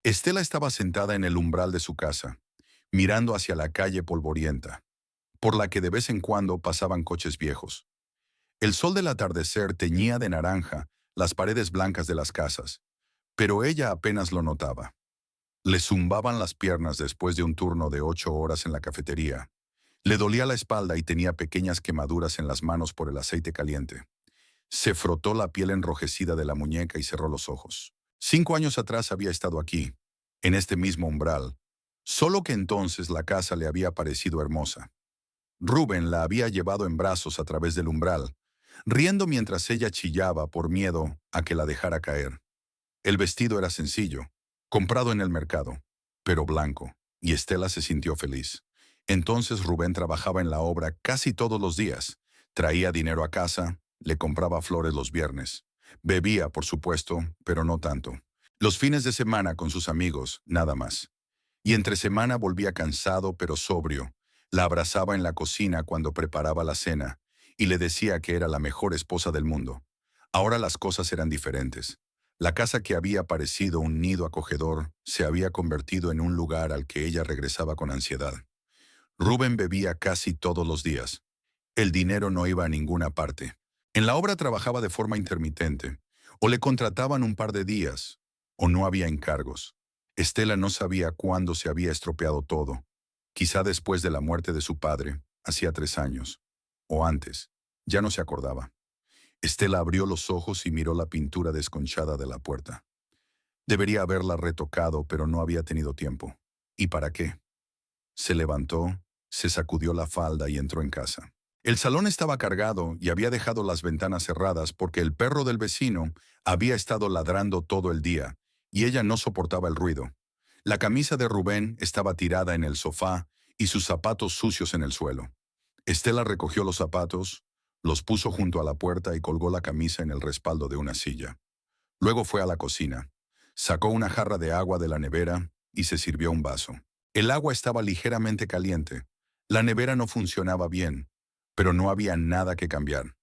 Estela estaba sentada en el umbral de su casa, mirando hacia la calle polvorienta, por la que de vez en cuando pasaban coches viejos. El sol del atardecer teñía de naranja las paredes blancas de las casas, pero ella apenas lo notaba. Le zumbaban las piernas después de un turno de 8 horas en la cafetería. Le dolía la espalda y tenía pequeñas quemaduras en las manos por el aceite caliente. Se frotó la piel enrojecida de la muñeca y cerró los ojos. 5 años atrás había estado aquí, en este mismo umbral, solo que entonces la casa le había parecido hermosa. Rubén la había llevado en brazos a través del umbral, riendo mientras ella chillaba por miedo a que la dejara caer. El vestido era sencillo, comprado en el mercado, pero blanco, y Estela se sintió feliz. Entonces Rubén trabajaba en la obra casi todos los días. Traía dinero a casa, le compraba flores los viernes. Bebía, por supuesto, pero no tanto. Los fines de semana con sus amigos, nada más. Y entre semana volvía cansado pero sobrio. La abrazaba en la cocina cuando preparaba la cena y le decía que era la mejor esposa del mundo. Ahora las cosas eran diferentes. La casa que había parecido un nido acogedor se había convertido en un lugar al que ella regresaba con ansiedad. Rubén bebía casi todos los días. El dinero no iba a ninguna parte. En la obra trabajaba de forma intermitente, o le contrataban un par de días, o no había encargos. Estela no sabía cuándo se había estropeado todo. Quizá después de la muerte de su padre, hacía 3 años, o antes, ya no se acordaba. Estela abrió los ojos y miró la pintura desconchada de la puerta. Debería haberla retocado, pero no había tenido tiempo. ¿Y para qué? Se levantó, se sacudió la falda y entró en casa. El salón estaba cargado y había dejado las ventanas cerradas porque el perro del vecino había estado ladrando todo el día, y ella no soportaba el ruido. La camisa de Rubén estaba tirada en el sofá y sus zapatos sucios en el suelo. Estela recogió los zapatos, los puso junto a la puerta y colgó la camisa en el respaldo de una silla. Luego fue a la cocina. Sacó una jarra de agua de la nevera y se sirvió un vaso. El agua estaba ligeramente caliente. La nevera no funcionaba bien, pero no había nada que cambiar.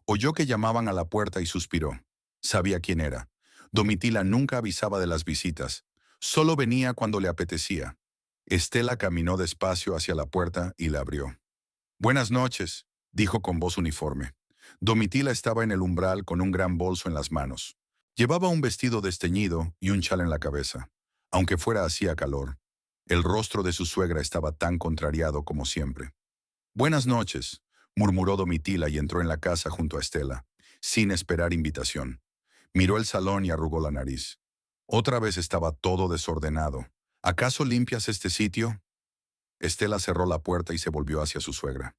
Oyó que llamaban a la puerta y suspiró. Sabía quién era. Domitila nunca avisaba de las visitas. Solo venía cuando le apetecía. Estela caminó despacio hacia la puerta y la abrió. «Buenas noches», dijo con voz uniforme. Domitila estaba en el umbral con un gran bolso en las manos. Llevaba un vestido desteñido y un chal en la cabeza. Aunque fuera hacía calor. El rostro de su suegra estaba tan contrariado como siempre. «Buenas noches», murmuró Domitila y entró en la casa junto a Estela, sin esperar invitación. Miró el salón y arrugó la nariz. Otra vez estaba todo desordenado. «¿Acaso limpias este sitio?» Estela cerró la puerta y se volvió hacia su suegra.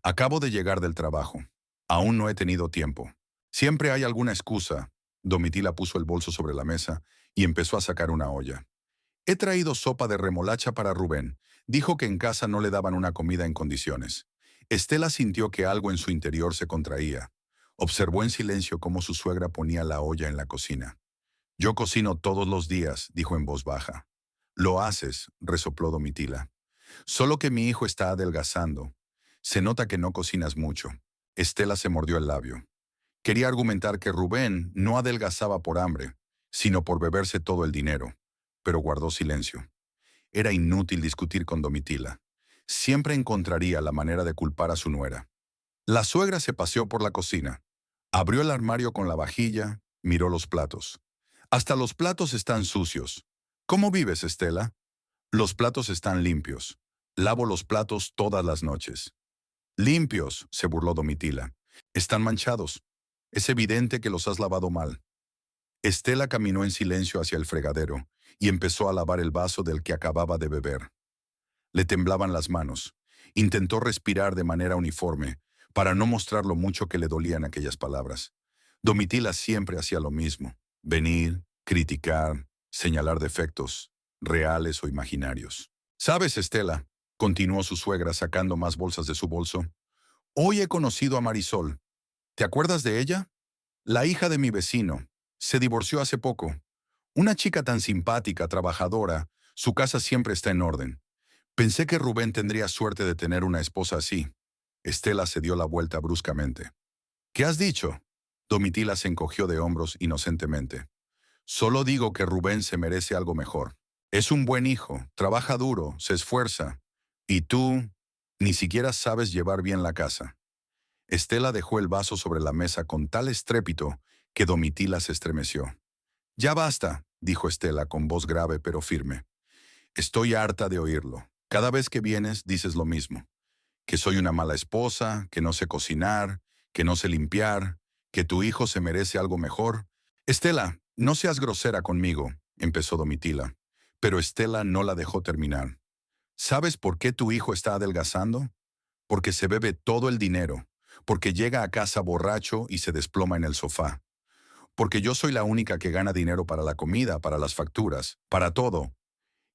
«Acabo de llegar del trabajo. Aún no he tenido tiempo. Siempre hay alguna excusa». Domitila puso el bolso sobre la mesa y empezó a sacar una olla. «He traído sopa de remolacha para Rubén. Dijo que en casa no le daban una comida en condiciones». Estela sintió que algo en su interior se contraía. Observó en silencio cómo su suegra ponía la olla en la cocina. «Yo cocino todos los días», dijo en voz baja. «Lo haces», resopló Domitila. «Solo que mi hijo está adelgazando. Se nota que no cocinas mucho». Estela se mordió el labio. Quería argumentar que Rubén no adelgazaba por hambre, sino por beberse todo el dinero, pero guardó silencio. Era inútil discutir con Domitila. Siempre encontraría la manera de culpar a su nuera. La suegra se paseó por la cocina. Abrió el armario con la vajilla, miró los platos. «Hasta los platos están sucios. ¿Cómo vives, Estela?» «Los platos están limpios. Lavo los platos todas las noches». «Limpios», se burló Domitila. «Están manchados. Es evidente que los has lavado mal». Estela caminó en silencio hacia el fregadero y empezó a lavar el vaso del que acababa de beber. Le temblaban las manos. Intentó respirar de manera uniforme, para no mostrar lo mucho que le dolían aquellas palabras. Domitila siempre hacía lo mismo: venir, criticar, señalar defectos, reales o imaginarios. «¿Sabes, Estela?», continuó su suegra sacando más bolsas de su bolso. «Hoy he conocido a Marisol. ¿Te acuerdas de ella? La hija de mi vecino. Se divorció hace poco. Una chica tan simpática, trabajadora. Su casa siempre está en orden. Pensé que Rubén tendría suerte de tener una esposa así». Estela se dio la vuelta bruscamente. «¿Qué has dicho?». Domitila se encogió de hombros inocentemente. Solo digo que Rubén se merece algo mejor. Es un buen hijo, trabaja duro, se esfuerza. Y tú ni siquiera sabes llevar bien la casa. Estela dejó el vaso sobre la mesa con tal estrépito que Domitila se estremeció. Ya basta, dijo Estela con voz grave pero firme. Estoy harta de oírlo. Cada vez que vienes dices lo mismo. Que soy una mala esposa, que no sé cocinar, que no sé limpiar, que tu hijo se merece algo mejor. Estela, no seas grosera conmigo, empezó Domitila. Pero Estela no la dejó terminar. ¿Sabes por qué tu hijo está adelgazando? Porque se bebe todo el dinero, porque llega a casa borracho y se desploma en el sofá. Porque yo soy la única que gana dinero para la comida, para las facturas, para todo.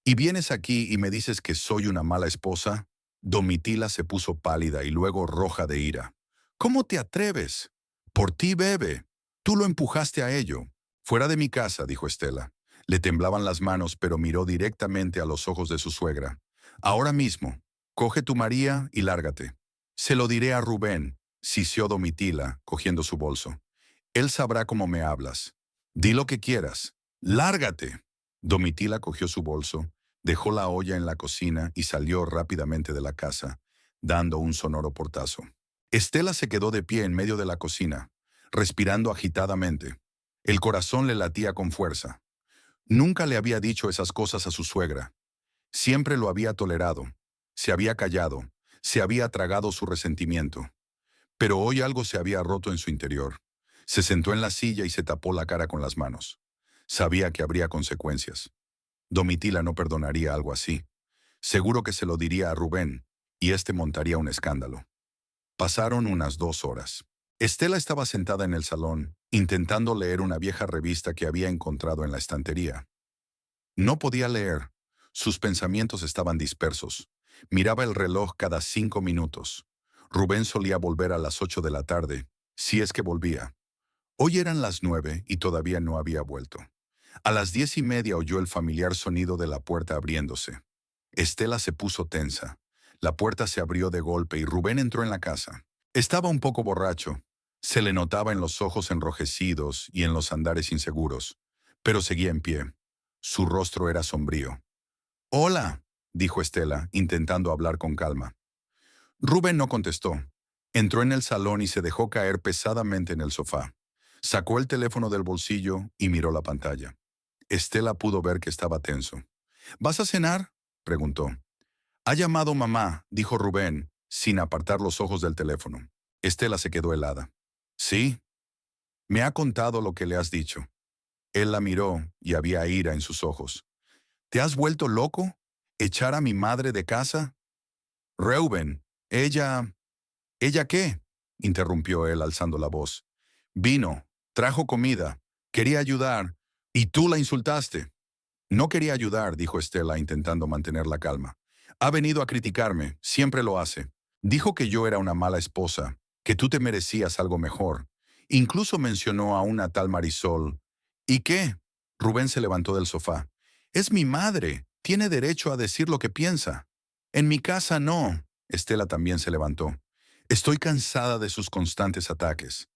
¿Y vienes aquí y me dices que soy una mala esposa? Domitila se puso pálida y luego roja de ira. ¿Cómo te atreves? Por ti bebe. Tú lo empujaste a ello. Fuera de mi casa, dijo Estela. Le temblaban las manos, pero miró directamente a los ojos de su suegra. Ahora mismo, coge tu María y lárgate. Se lo diré a Rubén, sisió Domitila, cogiendo su bolso. Él sabrá cómo me hablas. Di lo que quieras. ¡Lárgate! Domitila cogió su bolso, dejó la olla en la cocina y salió rápidamente de la casa, dando un sonoro portazo. Estela se quedó de pie en medio de la cocina, respirando agitadamente. El corazón le latía con fuerza. Nunca le había dicho esas cosas a su suegra. Siempre lo había tolerado. Se había callado. Se había tragado su resentimiento. Pero hoy algo se había roto en su interior. Se sentó en la silla y se tapó la cara con las manos. Sabía que habría consecuencias. Domitila no perdonaría algo así. Seguro que se lo diría a Rubén, y éste montaría un escándalo. Pasaron unas 2 horas. Estela estaba sentada en el salón, intentando leer una vieja revista que había encontrado en la estantería. No podía leer. Sus pensamientos estaban dispersos. Miraba el reloj cada 5 minutos. Rubén solía volver a las 8 de la tarde, si es que volvía. Hoy eran las 9 y todavía no había vuelto. A las 10:30 oyó el familiar sonido de la puerta abriéndose. Estela se puso tensa. La puerta se abrió de golpe y Rubén entró en la casa. Estaba un poco borracho. Se le notaba en los ojos enrojecidos y en los andares inseguros, pero seguía en pie. Su rostro era sombrío. «Hola», dijo Estela, intentando hablar con calma. Rubén no contestó. Entró en el salón y se dejó caer pesadamente en el sofá. Sacó el teléfono del bolsillo y miró la pantalla. Estela pudo ver que estaba tenso. «¿Vas a cenar?», preguntó. «Ha llamado mamá», dijo Rubén, sin apartar los ojos del teléfono. Estela se quedó helada. «¿Sí? Me ha contado lo que le has dicho». Él la miró y había ira en sus ojos. «¿Te has vuelto loco? ¿Echar a mi madre de casa?» «Reuben, ella... ¿Ella qué?», interrumpió él alzando la voz. «Vino, trajo comida, quería ayudar, y tú la insultaste». «No quería ayudar», dijo Estela, intentando mantener la calma. «Ha venido a criticarme, siempre lo hace. Dijo que yo era una mala esposa, que tú te merecías algo mejor. Incluso mencionó a una tal Marisol. ¿Y qué?». Rubén se levantó del sofá. «Es mi madre, tiene derecho a decir lo que piensa». «En mi casa no». Estela también se levantó. «Estoy cansada de sus constantes ataques.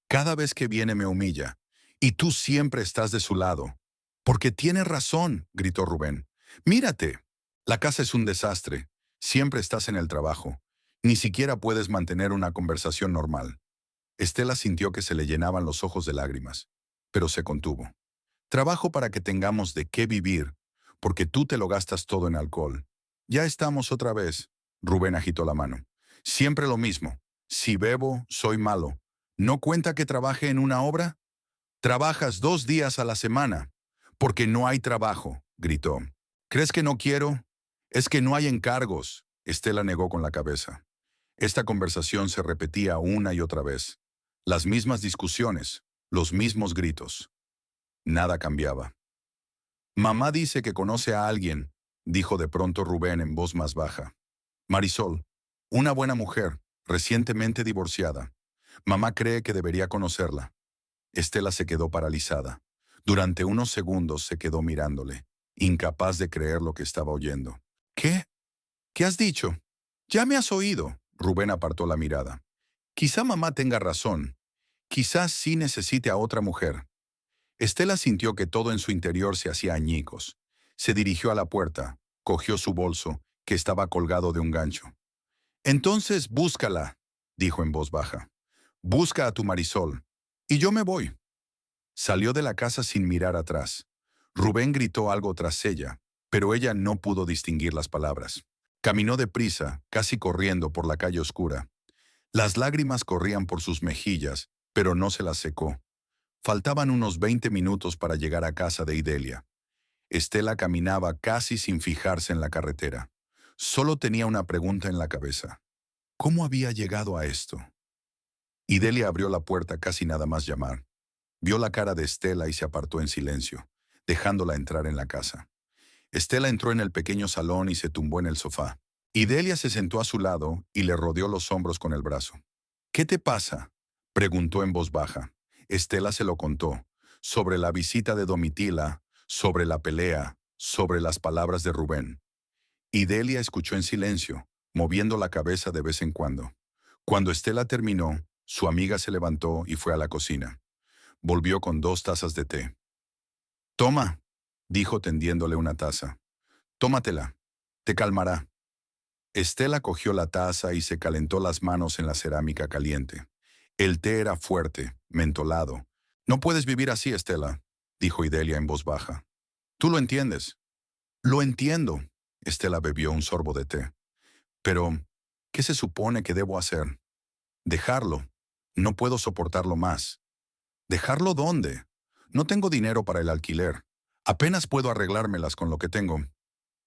Cada vez que viene me humilla, y tú siempre estás de su lado». «Porque tiene razón», gritó Rubén. «Mírate. La casa es un desastre. Siempre estás en el trabajo. Ni siquiera puedes mantener una conversación normal». Estela sintió que se le llenaban los ojos de lágrimas, pero se contuvo. «Trabajo para que tengamos de qué vivir, porque tú te lo gastas todo en alcohol». «Ya estamos otra vez», Rubén agitó la mano. «Siempre lo mismo. Si bebo, soy malo. ¿No cuenta que trabaje en una obra? Trabajas 2 días a la semana». «Porque no hay trabajo», gritó. «¿Crees que no quiero? Es que no hay encargos». Estela negó con la cabeza. Esta conversación se repetía una y otra vez. Las mismas discusiones, los mismos gritos. Nada cambiaba. «Mamá dice que conoce a alguien», dijo de pronto Rubén en voz más baja. «Marisol, una buena mujer, recientemente divorciada. Mamá cree que debería conocerla». Estela se quedó paralizada. Durante unos segundos se quedó mirándole, incapaz de creer lo que estaba oyendo. «¿Qué? ¿Qué has dicho?» «Ya me has oído». Rubén apartó la mirada. «Quizá mamá tenga razón. Quizás sí necesite a otra mujer». Estela sintió que todo en su interior se hacía añicos. Se dirigió a la puerta, cogió su bolso, que estaba colgado de un gancho. Entonces búscala, dijo en voz baja. Busca a tu Marisol. Y yo me voy. Salió de la casa sin mirar atrás. Rubén gritó algo tras ella, pero ella no pudo distinguir las palabras. Caminó deprisa, casi corriendo por la calle oscura. Las lágrimas corrían por sus mejillas, pero no se las secó. Faltaban unos 20 minutos para llegar a casa de Idalia. Estela caminaba casi sin fijarse en la carretera. Solo tenía una pregunta en la cabeza. ¿Cómo había llegado a esto? Idalia abrió la puerta casi nada más llamar. Vio la cara de Estela y se apartó en silencio, dejándola entrar en la casa. Estela entró en el pequeño salón y se tumbó en el sofá. Idalia se sentó a su lado y le rodeó los hombros con el brazo. ¿Qué te pasa?, preguntó en voz baja. Estela se lo contó, sobre la visita de Domitila, sobre la pelea, sobre las palabras de Rubén. Idalia escuchó en silencio, moviendo la cabeza de vez en cuando. Cuando Estela terminó, su amiga se levantó y fue a la cocina. Volvió con 2 tazas de té. «Toma», dijo tendiéndole una taza. «Tómatela. Te calmará». Estela cogió la taza y se calentó las manos en la cerámica caliente. El té era fuerte, mentolado. «No puedes vivir así, Estela», dijo Idalia en voz baja. «Tú lo entiendes». «Lo entiendo». Estela bebió un sorbo de té. «Pero, ¿qué se supone que debo hacer?» «Dejarlo. No puedo soportarlo más». ¿Dejarlo dónde? No tengo dinero para el alquiler. Apenas puedo arreglármelas con lo que tengo.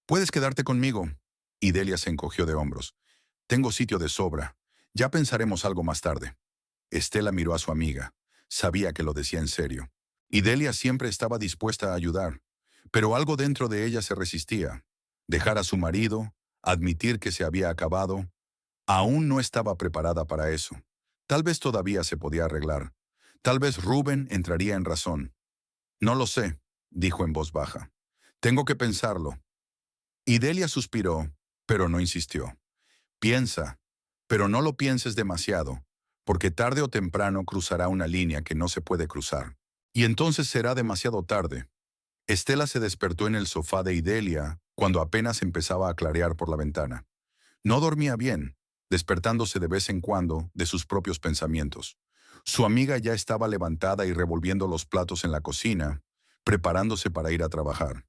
¿Puedes quedarte conmigo? Idalia se encogió de hombros. Tengo sitio de sobra. Ya pensaremos algo más tarde. Estela miró a su amiga. Sabía que lo decía en serio. Idalia siempre estaba dispuesta a ayudar, pero algo dentro de ella se resistía. Dejar a su marido, admitir que se había acabado, aún no estaba preparada para eso. Tal vez todavía se podía arreglar. Tal vez Rubén entraría en razón. «No lo sé», dijo en voz baja. «Tengo que pensarlo». Idalia suspiró, pero no insistió. «Piensa, pero no lo pienses demasiado, porque tarde o temprano cruzará una línea que no se puede cruzar. Y entonces será demasiado tarde». Estela se despertó en el sofá de Idalia cuando apenas empezaba a clarear por la ventana. No dormía bien, despertándose de vez en cuando de sus propios pensamientos. Su amiga ya estaba levantada y revolviendo los platos en la cocina, preparándose para ir a trabajar.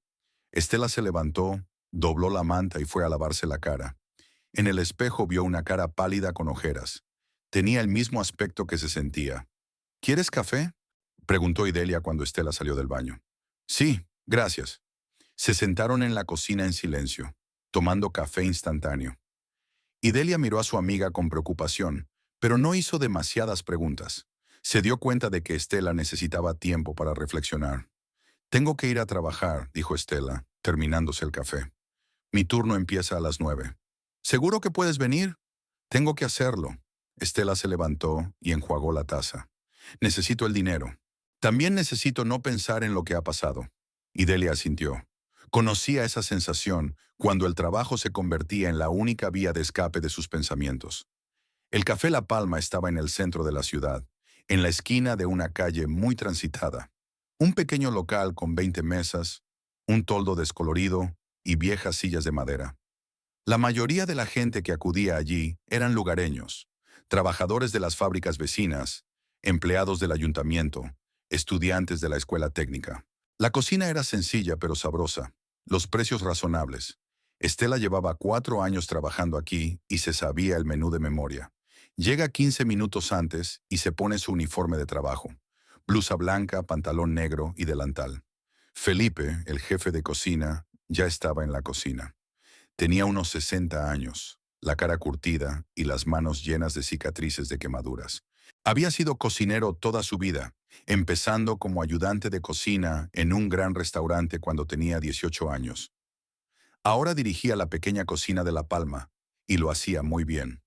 Estela se levantó, dobló la manta y fue a lavarse la cara. En el espejo vio una cara pálida con ojeras. Tenía el mismo aspecto que se sentía. «¿Quieres café?», preguntó Idalia cuando Estela salió del baño. «Sí, gracias». Se sentaron en la cocina en silencio, tomando café instantáneo. Idalia miró a su amiga con preocupación, pero no hizo demasiadas preguntas. Se dio cuenta de que Estela necesitaba tiempo para reflexionar. «Tengo que ir a trabajar», dijo Estela, terminándose el café. «Mi turno empieza a las 9». «¿Seguro que puedes venir?» «Tengo que hacerlo». Estela se levantó y enjuagó la taza. «Necesito el dinero. También necesito no pensar en lo que ha pasado». Idalia asintió. Conocía esa sensación cuando el trabajo se convertía en la única vía de escape de sus pensamientos. El Café La Palma estaba en el centro de la ciudad, en la esquina de una calle muy transitada. Un pequeño local con 20 mesas, un toldo descolorido y viejas sillas de madera. La mayoría de la gente que acudía allí eran lugareños, trabajadores de las fábricas vecinas, empleados del ayuntamiento, estudiantes de la escuela técnica. La cocina era sencilla pero sabrosa, los precios razonables. Estela llevaba 4 años trabajando aquí y se sabía el menú de memoria. Llega 15 minutos antes y se pone su uniforme de trabajo. Blusa blanca, pantalón negro y delantal. Felipe, el jefe de cocina, ya estaba en la cocina. Tenía unos 60 años, la cara curtida y las manos llenas de cicatrices de quemaduras. Había sido cocinero toda su vida, empezando como ayudante de cocina en un gran restaurante cuando tenía 18 años. Ahora dirigía la pequeña cocina de La Palma, y lo hacía muy bien.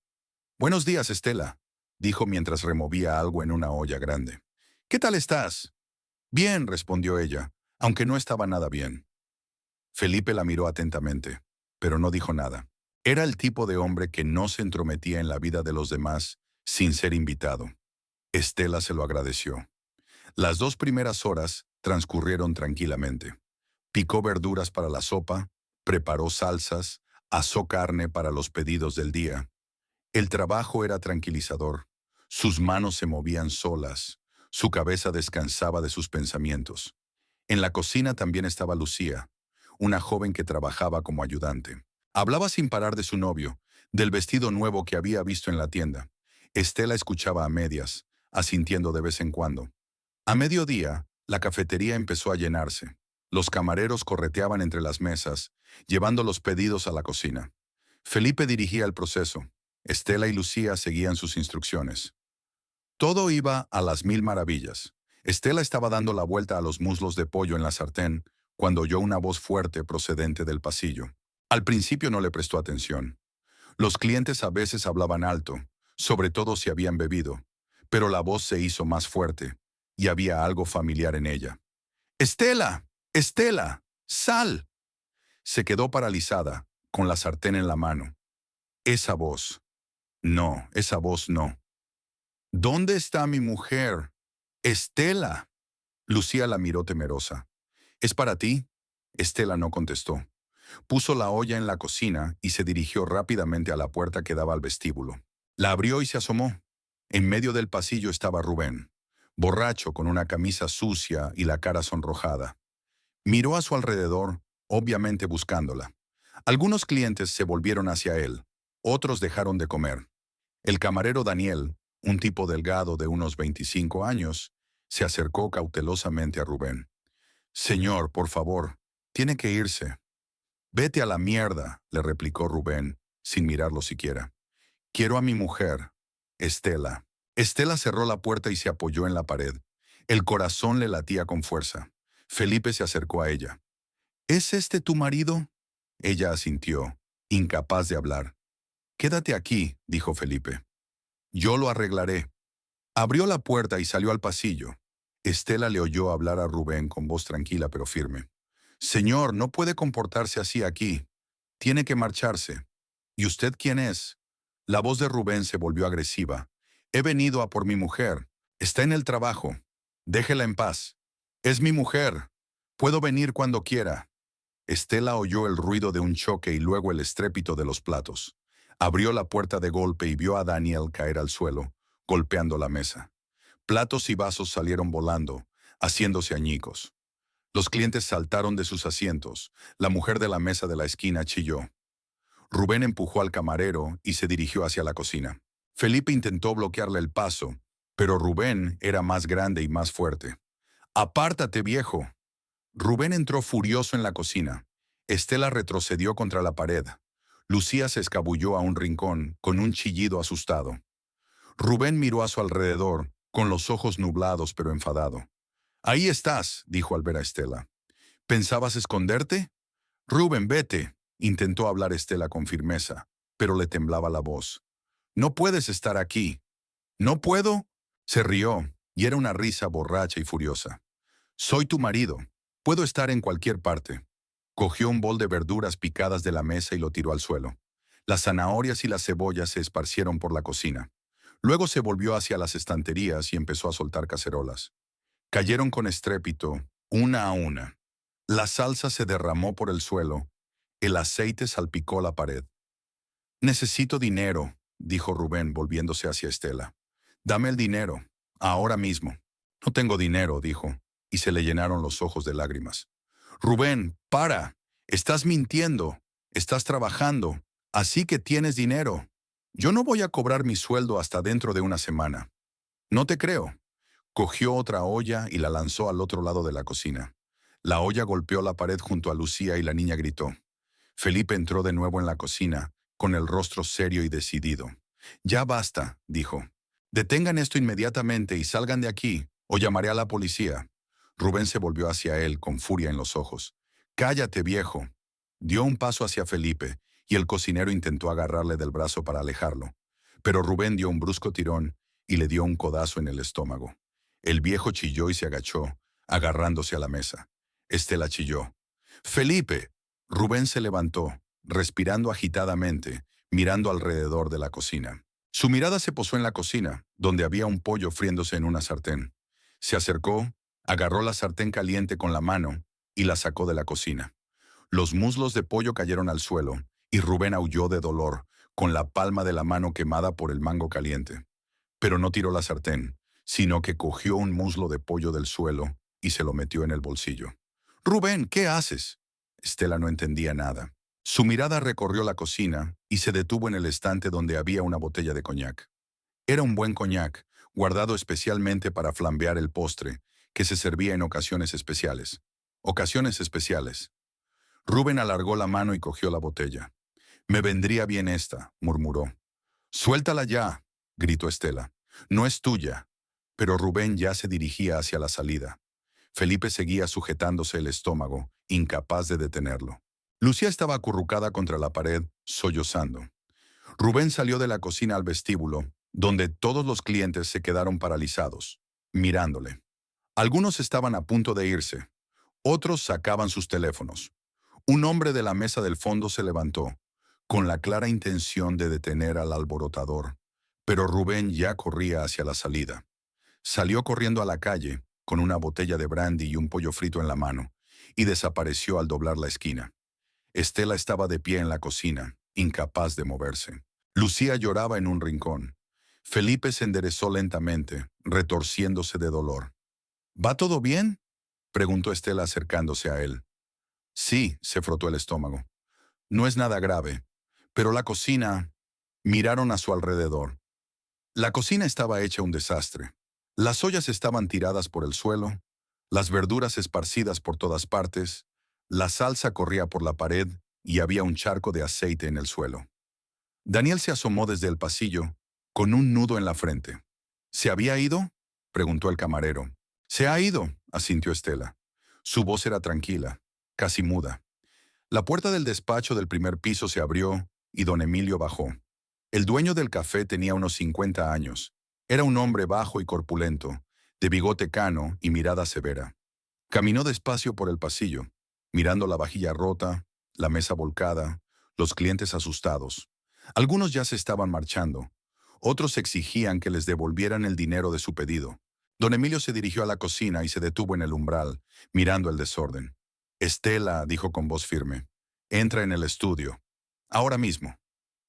«Buenos días, Estela», dijo mientras removía algo en una olla grande. «¿Qué tal estás?» «Bien», respondió ella, aunque no estaba nada bien. Felipe la miró atentamente, pero no dijo nada. Era el tipo de hombre que no se entrometía en la vida de los demás sin ser invitado. Estela se lo agradeció. Las 2 primeras horas transcurrieron tranquilamente. Picó verduras para la sopa, preparó salsas, asó carne para los pedidos del día. El trabajo era tranquilizador. Sus manos se movían solas. Su cabeza descansaba de sus pensamientos. En la cocina también estaba Lucía, una joven que trabajaba como ayudante. Hablaba sin parar de su novio, del vestido nuevo que había visto en la tienda. Estela escuchaba a medias, asintiendo de vez en cuando. A mediodía, la cafetería empezó a llenarse. Los camareros correteaban entre las mesas, llevando los pedidos a la cocina. Felipe dirigía el proceso. Estela y Lucía seguían sus instrucciones. Todo iba a las mil maravillas. Estela estaba dando la vuelta a los muslos de pollo en la sartén cuando oyó una voz fuerte procedente del pasillo. Al principio no le prestó atención. Los clientes a veces hablaban alto, sobre todo si habían bebido, pero la voz se hizo más fuerte y había algo familiar en ella. ¡Estela! ¡Estela! ¡Sal! Se quedó paralizada, con la sartén en la mano. Esa voz. No, esa voz no. ¿Dónde está mi mujer? ¡Estela! Lucía la miró temerosa. ¿Es para ti? Estela no contestó. Puso la olla en la cocina y se dirigió rápidamente a la puerta que daba al vestíbulo. La abrió y se asomó. En medio del pasillo estaba Rubén, borracho con una camisa sucia y la cara sonrojada. Miró a su alrededor, obviamente buscándola. Algunos clientes se volvieron hacia él, otros dejaron de comer. El camarero Daniel, un tipo delgado de unos 25 años, se acercó cautelosamente a Rubén. «Señor, por favor, tiene que irse». «Vete a la mierda», le replicó Rubén, sin mirarlo siquiera. «Quiero a mi mujer, Estela». Estela cerró la puerta y se apoyó en la pared. El corazón le latía con fuerza. Felipe se acercó a ella. «¿Es este tu marido?» Ella asintió, incapaz de hablar. «Quédate aquí», dijo Felipe. «Yo lo arreglaré». Abrió la puerta y salió al pasillo. Estela le oyó hablar a Rubén con voz tranquila pero firme. «Señor, no puede comportarse así aquí. Tiene que marcharse». «¿Y usted quién es?» La voz de Rubén se volvió agresiva. «He venido a por mi mujer. Está en el trabajo. Déjela en paz. Es mi mujer. Puedo venir cuando quiera». Estela oyó el ruido de un choque y luego el estrépito de los platos. Abrió la puerta de golpe y vio a Daniel caer al suelo, golpeando la mesa. Platos y vasos salieron volando, haciéndose añicos. Los clientes saltaron de sus asientos. La mujer de la mesa de la esquina chilló. Rubén empujó al camarero y se dirigió hacia la cocina. Felipe intentó bloquearle el paso, pero Rubén era más grande y más fuerte. «¡Apártate, viejo!». Rubén entró furioso en la cocina. Estela retrocedió contra la pared. Lucía se escabulló a un rincón, con un chillido asustado. Rubén miró a su alrededor, con los ojos nublados pero enfadado. «Ahí estás», dijo al ver a Estela. «¿Pensabas esconderte?» «Rubén, vete», intentó hablar Estela con firmeza, pero le temblaba la voz. «No puedes estar aquí». «¿No puedo?». Se rió, y era una risa borracha y furiosa. «Soy tu marido. Puedo estar en cualquier parte». Cogió un bol de verduras picadas de la mesa y lo tiró al suelo. Las zanahorias y las cebollas se esparcieron por la cocina. Luego se volvió hacia las estanterías y empezó a soltar cacerolas. Cayeron con estrépito, una a una. La salsa se derramó por el suelo. El aceite salpicó la pared. «Necesito dinero», dijo Rubén volviéndose hacia Estela. «Dame el dinero, ahora mismo». «No tengo dinero», dijo, y se le llenaron los ojos de lágrimas. «Rubén, para. Estás mintiendo. Estás trabajando. Así que tienes dinero. Yo no voy a cobrar mi sueldo hasta dentro de una semana». «No te creo». Cogió otra olla y la lanzó al otro lado de la cocina. La olla golpeó la pared junto a Lucía y la niña gritó. Felipe entró de nuevo en la cocina, con el rostro serio y decidido. «Ya basta», dijo. «Detengan esto inmediatamente y salgan de aquí, o llamaré a la policía». Rubén se volvió hacia él con furia en los ojos. «Cállate, viejo». Dio un paso hacia Felipe, y el cocinero intentó agarrarle del brazo para alejarlo. Pero Rubén dio un brusco tirón y le dio un codazo en el estómago. El viejo chilló y se agachó, agarrándose a la mesa. Estela chilló. «¡Felipe!». Rubén se levantó, respirando agitadamente, mirando alrededor de la cocina. Su mirada se posó en la cocina, donde había un pollo friéndose en una sartén. Se acercó, Agarró la sartén caliente con la mano y la sacó de la cocina. Los muslos de pollo cayeron al suelo y Rubén aulló de dolor, con la palma de la mano quemada por el mango caliente. Pero no tiró la sartén, sino que cogió un muslo de pollo del suelo y se lo metió en el bolsillo. «Rubén, ¿qué haces?». Estela no entendía nada. Su mirada recorrió la cocina y se detuvo en el estante donde había una botella de coñac. Era un buen coñac, guardado especialmente para flambear el postre, que se servía en ocasiones especiales. Ocasiones especiales. Rubén alargó la mano y cogió la botella. «Me vendría bien esta», murmuró. «Suéltala ya», gritó Estela. «No es tuya». Pero Rubén ya se dirigía hacia la salida. Felipe seguía sujetándose el estómago, incapaz de detenerlo. Lucía estaba acurrucada contra la pared, sollozando. Rubén salió de la cocina al vestíbulo, donde todos los clientes se quedaron paralizados, mirándole. Algunos estaban a punto de irse, otros sacaban sus teléfonos. Un hombre de la mesa del fondo se levantó, con la clara intención de detener al alborotador, pero Rubén ya corría hacia la salida. Salió corriendo a la calle, con una botella de brandy y un pollo frito en la mano, y desapareció al doblar la esquina. Estela estaba de pie en la cocina, incapaz de moverse. Lucía lloraba en un rincón. Felipe se enderezó lentamente, retorciéndose de dolor. «¿Va todo bien?», preguntó Estela acercándose a él. «Sí», se frotó el estómago. «No es nada grave, pero la cocina…». Miraron a su alrededor. La cocina estaba hecha un desastre. Las ollas estaban tiradas por el suelo, las verduras esparcidas por todas partes, la salsa corría por la pared y había un charco de aceite en el suelo. Daniel se asomó desde el pasillo, con un nudo en la frente. «¿Se había ido?», preguntó el camarero. «Se ha ido», asintió Estela. Su voz era tranquila, casi muda. La puerta del despacho del primer piso se abrió y don Emilio bajó. El dueño del café tenía unos 50 años. Era un hombre bajo y corpulento, de bigote cano y mirada severa. Caminó despacio por el pasillo, mirando la vajilla rota, la mesa volcada, los clientes asustados. Algunos ya se estaban marchando. Otros exigían que les devolvieran el dinero de su pedido. Don Emilio se dirigió a la cocina y se detuvo en el umbral, mirando el desorden. «Estela», dijo con voz firme, «entra en el estudio. Ahora mismo».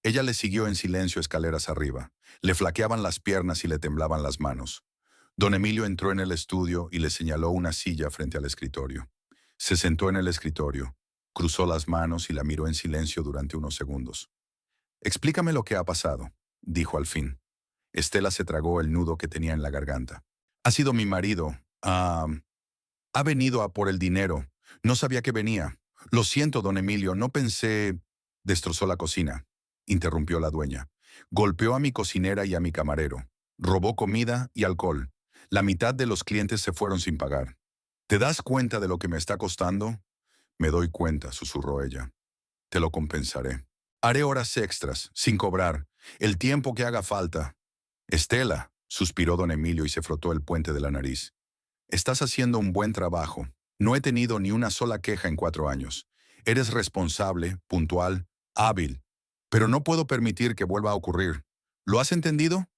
Ella le siguió en silencio escaleras arriba. Le flaqueaban las piernas y le temblaban las manos. Don Emilio entró en el estudio y le señaló una silla frente al escritorio. Se sentó en el escritorio, cruzó las manos y la miró en silencio durante unos segundos. «Explícame lo que ha pasado», dijo al fin. Estela se tragó el nudo que tenía en la garganta. «Ha sido mi marido. Ha venido a por el dinero. No sabía que venía. Lo siento, don Emilio, no pensé…». «Destrozó la cocina», interrumpió la dueña. «Golpeó a mi cocinera y a mi camarero. Robó comida y alcohol. La mitad de los clientes se fueron sin pagar. ¿Te das cuenta de lo que me está costando?». «Me doy cuenta», susurró ella. «Te lo compensaré. Haré horas extras, sin cobrar, el tiempo que haga falta». «Estela», suspiró don Emilio y se frotó el puente de la nariz. «Estás haciendo un buen trabajo. No he tenido ni una sola queja en 4 años. Eres responsable, puntual, hábil. Pero no puedo permitir que vuelva a ocurrir. ¿Lo has entendido?».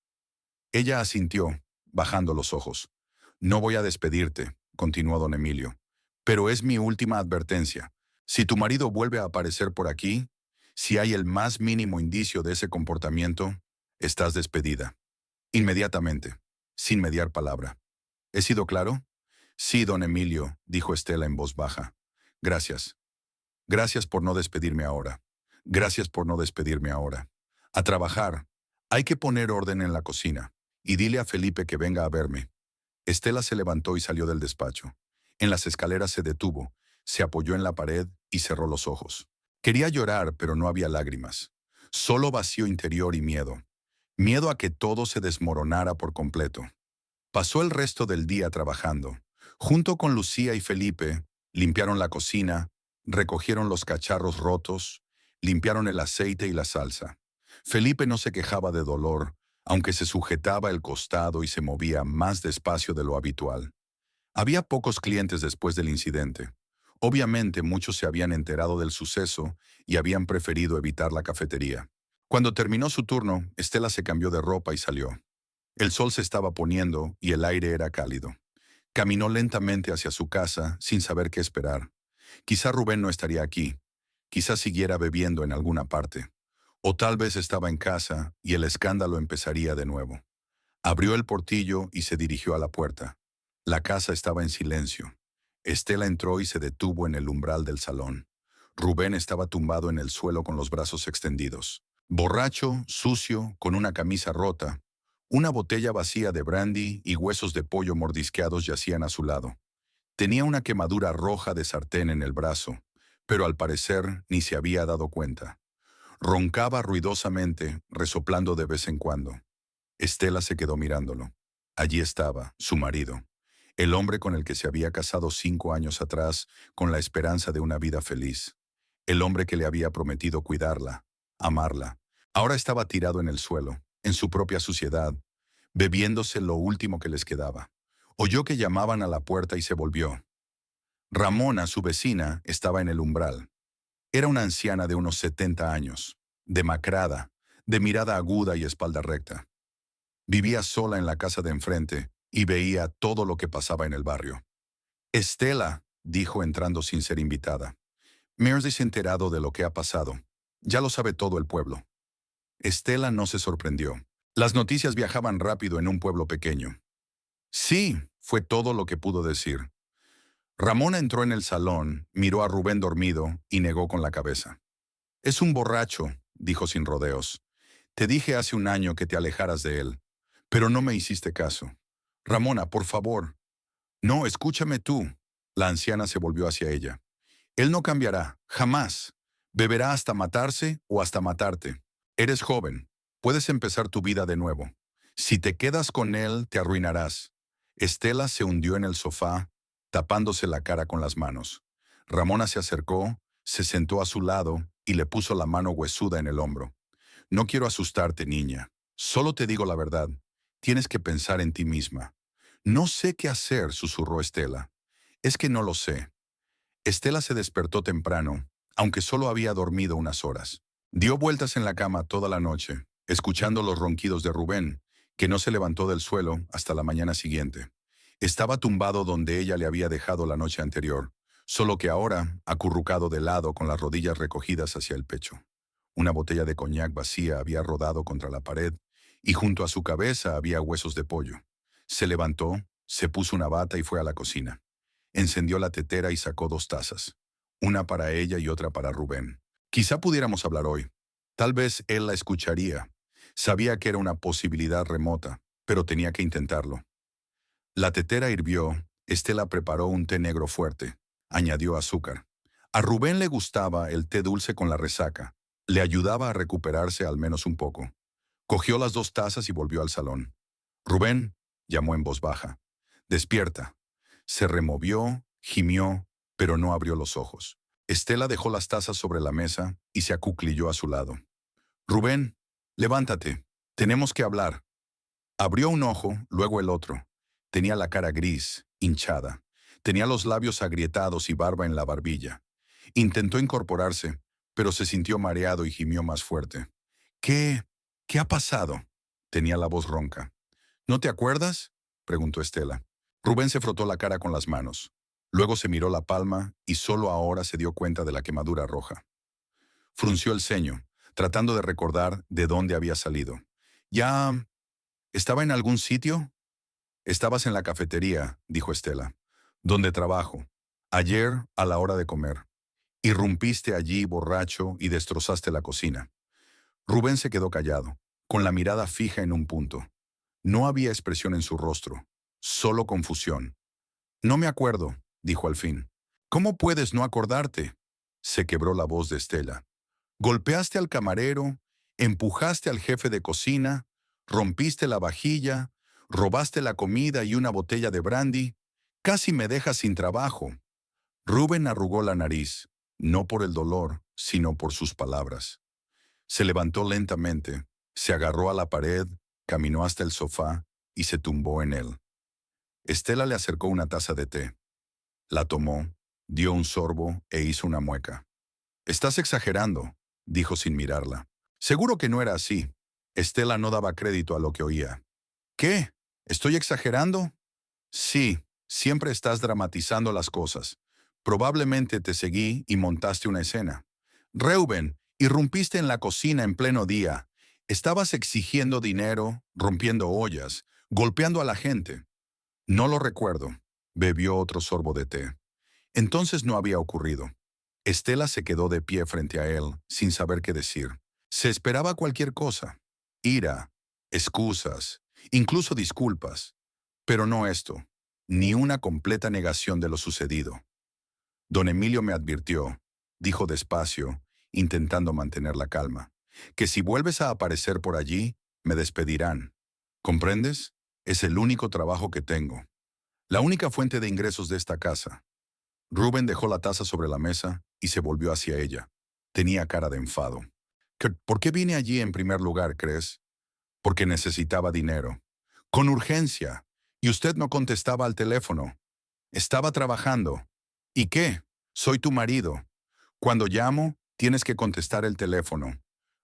Ella asintió, bajando los ojos. «No voy a despedirte», continuó don Emilio. «Pero es mi última advertencia. Si tu marido vuelve a aparecer por aquí, si hay el más mínimo indicio de ese comportamiento, estás despedida. Inmediatamente, sin mediar palabra. ¿He sido claro?». «Sí, don Emilio», dijo Estela en voz baja. «Gracias. Gracias por no despedirme ahora. Gracias por no despedirme ahora. A trabajar. Hay que poner orden en la cocina. Y dile a Felipe que venga a verme». Estela se levantó y salió del despacho. En las escaleras se detuvo, se apoyó en la pared y cerró los ojos. Quería llorar, pero no había lágrimas. Solo vacío interior y miedo. Miedo a que todo se desmoronara por completo. Pasó el resto del día trabajando. Junto con Lucía y Felipe, limpiaron la cocina, recogieron los cacharros rotos, limpiaron el aceite y la salsa. Felipe no se quejaba de dolor, aunque se sujetaba el costado y se movía más despacio de lo habitual. Había pocos clientes después del incidente. Obviamente muchos se habían enterado del suceso y habían preferido evitar la cafetería. Cuando terminó su turno, Estela se cambió de ropa y salió. El sol se estaba poniendo y el aire era cálido. Caminó lentamente hacia su casa sin saber qué esperar. Quizá Rubén no estaría aquí. Quizá siguiera bebiendo en alguna parte. O tal vez estaba en casa y el escándalo empezaría de nuevo. Abrió el portillo y se dirigió a la puerta. La casa estaba en silencio. Estela entró y se detuvo en el umbral del salón. Rubén estaba tumbado en el suelo con los brazos extendidos. Borracho, sucio, con una camisa rota. Una botella vacía de brandy y huesos de pollo mordisqueados yacían a su lado. Tenía una quemadura roja de sartén en el brazo, pero al parecer ni se había dado cuenta. Roncaba ruidosamente, resoplando de vez en cuando. Estela se quedó mirándolo. Allí estaba, su marido, el hombre con el que se había casado 5 años atrás, con la esperanza de una vida feliz. El hombre que le había prometido cuidarla, amarla. Ahora estaba tirado en el suelo, en su propia suciedad, bebiéndose lo último que les quedaba. Oyó que llamaban a la puerta y se volvió. Ramona, su vecina, estaba en el umbral. Era una anciana de unos 70 años, demacrada, de mirada aguda y espalda recta. Vivía sola en la casa de enfrente y veía todo lo que pasaba en el barrio. Estela, dijo entrando sin ser invitada, me has desenterado de lo que ha pasado. Ya lo sabe todo el pueblo. Estela no se sorprendió. Las noticias viajaban rápido en un pueblo pequeño. Sí, fue todo lo que pudo decir. Ramona entró en el salón, miró a Rubén dormido y negó con la cabeza. Es un borracho, dijo sin rodeos. Te dije hace un año que te alejaras de él, pero no me hiciste caso. Ramona, por favor. No, escúchame tú. La anciana se volvió hacia ella. Él no cambiará, jamás. Beberá hasta matarse o hasta matarte. Eres joven. Puedes empezar tu vida de nuevo. Si te quedas con él, te arruinarás. Estela se hundió en el sofá, tapándose la cara con las manos. Ramona se acercó, se sentó a su lado y le puso la mano huesuda en el hombro. No quiero asustarte, niña. Solo te digo la verdad. Tienes que pensar en ti misma. No sé qué hacer, susurró Estela. Es que no lo sé. Estela se despertó temprano, aunque solo había dormido unas horas. Dio vueltas en la cama toda la noche, escuchando los ronquidos de Rubén, que no se levantó del suelo hasta la mañana siguiente. Estaba tumbado donde ella le había dejado la noche anterior, solo que ahora acurrucado de lado con las rodillas recogidas hacia el pecho. Una botella de coñac vacía había rodado contra la pared y junto a su cabeza había huesos de pollo. Se levantó, se puso una bata y fue a la cocina. Encendió la tetera y sacó 2 tazas, una para ella y otra para Rubén. Quizá pudiéramos hablar hoy. Tal vez él la escucharía. Sabía que era una posibilidad remota, pero tenía que intentarlo. La tetera hirvió, Estela preparó un té negro fuerte, añadió azúcar. A Rubén le gustaba el té dulce con la resaca, le ayudaba a recuperarse al menos un poco. Cogió las 2 tazas y volvió al salón. Rubén, llamó en voz baja. Despierta. Se removió, gimió, pero no abrió los ojos. Estela dejó las tazas sobre la mesa y se acuclilló a su lado. Rubén, levántate. Tenemos que hablar. Abrió un ojo, luego el otro. Tenía la cara gris, hinchada. Tenía los labios agrietados y barba en la barbilla. Intentó incorporarse, pero se sintió mareado y gimió más fuerte. ¿Qué? ¿Qué ha pasado? Tenía la voz ronca. ¿No te acuerdas? Preguntó Estela. Rubén se frotó la cara con las manos. Luego se miró la palma y solo ahora se dio cuenta de la quemadura roja. Frunció el ceño, tratando de recordar de dónde había salido. ¿Ya estaba en algún sitio? Estabas en la cafetería, dijo Estela. Donde trabajo. Ayer, a la hora de comer. Irrumpiste allí borracho y destrozaste la cocina. Rubén se quedó callado, con la mirada fija en un punto. No había expresión en su rostro, solo confusión. No me acuerdo, dijo al fin. ¿Cómo puedes no acordarte? Se quebró la voz de Estela. Golpeaste al camarero, empujaste al jefe de cocina, rompiste la vajilla, robaste la comida y una botella de brandy. Casi me dejas sin trabajo. Rubén arrugó la nariz, no por el dolor, sino por sus palabras. Se levantó lentamente, se agarró a la pared, caminó hasta el sofá y se tumbó en él. Estela le acercó una taza de té. La tomó, dio un sorbo e hizo una mueca. Estás exagerando, dijo sin mirarla. Seguro que no era así. Estela no daba crédito a lo que oía. ¿Qué? ¿Estoy exagerando? Sí, Siempre estás dramatizando las cosas. Probablemente te seguí y montaste una escena. Reuben, irrumpiste en la cocina en pleno día. Estabas exigiendo dinero, rompiendo ollas, golpeando a la gente. No lo recuerdo. Bebió otro sorbo de té. Entonces no había ocurrido. Estela se quedó de pie frente a él, sin saber qué decir. Se esperaba cualquier cosa. Ira, excusas, incluso disculpas. Pero no esto, ni una completa negación de lo sucedido. Don Emilio me advirtió, dijo despacio, intentando mantener la calma, que si vuelves a aparecer por allí, me despedirán. ¿Comprendes? Es el único trabajo que tengo. La única fuente de ingresos de esta casa. Rubén dejó la taza sobre la mesa y se volvió hacia ella. Tenía cara de enfado. ¿Por qué vine allí en primer lugar, crees? Porque necesitaba dinero. Con urgencia. Y usted no contestaba al teléfono. Estaba trabajando. ¿Y qué? Soy tu marido. Cuando llamo, tienes que contestar el teléfono.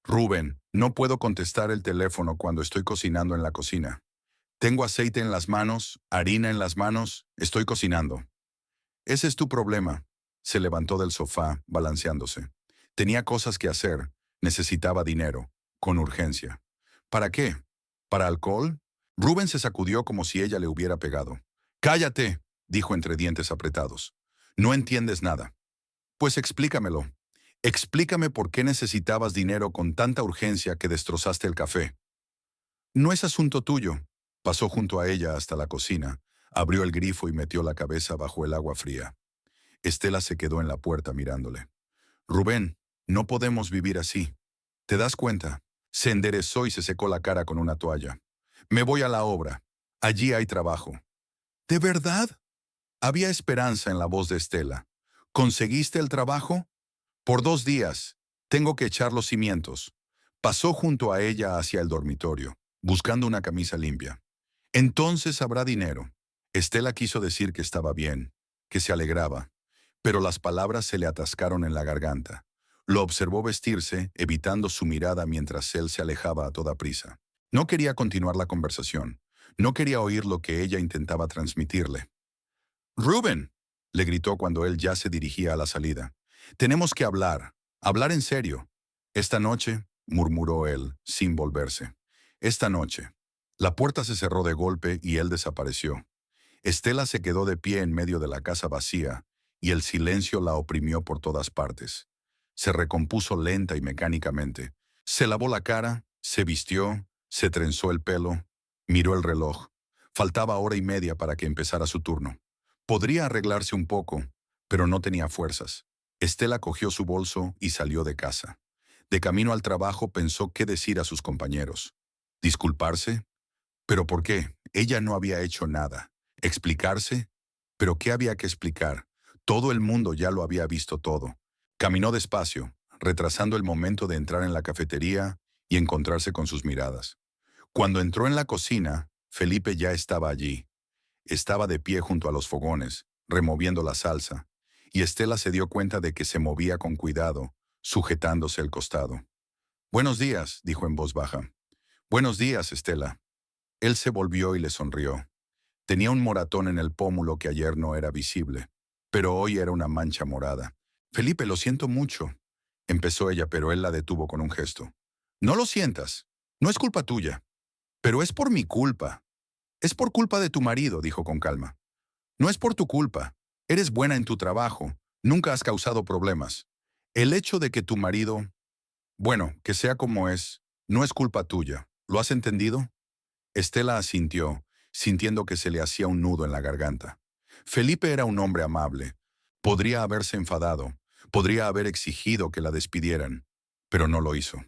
Rubén, no puedo contestar el teléfono cuando estoy cocinando en la cocina. Tengo aceite en las manos, harina en las manos, estoy cocinando. Ese es tu problema. Se levantó del sofá, balanceándose. Tenía cosas que hacer. Necesitaba dinero. Con urgencia. ¿Para qué? ¿Para alcohol? Rubén se sacudió como si ella le hubiera pegado. «Cállate», dijo entre dientes apretados. «No entiendes nada». «Pues explícamelo. Explícame por qué necesitabas dinero con tanta urgencia que destrozaste el café». «No es asunto tuyo». Pasó junto a ella hasta la cocina, abrió el grifo y metió la cabeza bajo el agua fría. Estela se quedó en la puerta mirándole. «Rubén, no podemos vivir así. ¿Te das cuenta?» Se enderezó y se secó la cara con una toalla. «Me voy a la obra. Allí hay trabajo». «¿De verdad?» Había esperanza en la voz de Estela. «¿Conseguiste el trabajo?» «Por 2 días. Tengo que echar los cimientos». Pasó junto a ella hacia el dormitorio, buscando una camisa limpia. «Entonces habrá dinero». Estela quiso decir que estaba bien, que se alegraba, pero las palabras se le atascaron en la garganta. Lo observó vestirse, evitando su mirada mientras él se alejaba a toda prisa. No quería continuar la conversación. No quería oír lo que ella intentaba transmitirle. «Rubén», le gritó cuando él ya se dirigía a la salida. «Tenemos que hablar. Hablar en serio». «Esta noche», murmuró él, sin volverse. «Esta noche». La puerta se cerró de golpe y él desapareció. Estela se quedó de pie en medio de la casa vacía, y el silencio la oprimió por todas partes. Se recompuso lenta y mecánicamente. Se lavó la cara, se vistió, se trenzó el pelo, miró el reloj. Faltaba 1 hora y media para que empezara su turno. Podría arreglarse un poco, pero no tenía fuerzas. Estela cogió su bolso y salió de casa. De camino al trabajo pensó qué decir a sus compañeros. ¿Disculparse? ¿Pero por qué? Ella no había hecho nada. ¿Explicarse? ¿Pero qué había que explicar? Todo el mundo ya lo había visto todo. Caminó despacio, retrasando el momento de entrar en la cafetería y encontrarse con sus miradas. Cuando entró en la cocina, Felipe ya estaba allí. Estaba de pie junto a los fogones, removiendo la salsa, y Estela se dio cuenta de que se movía con cuidado, sujetándose el costado. «Buenos días», dijo en voz baja. «Buenos días, Estela». Él se volvió y le sonrió. Tenía un moratón en el pómulo que ayer no era visible, pero hoy era una mancha morada. «Felipe, lo siento mucho», empezó ella, pero él la detuvo con un gesto. «No lo sientas. No es culpa tuya. Pero es por mi culpa». «Es por culpa de tu marido», dijo con calma. «No es por tu culpa. Eres buena en tu trabajo. Nunca has causado problemas. El hecho de que tu marido... Bueno, que sea como es, no es culpa tuya. ¿Lo has entendido?» Estela asintió, sintiendo que se le hacía un nudo en la garganta. Felipe era un hombre amable. Podría haberse enfadado, podría haber exigido que la despidieran, pero no lo hizo.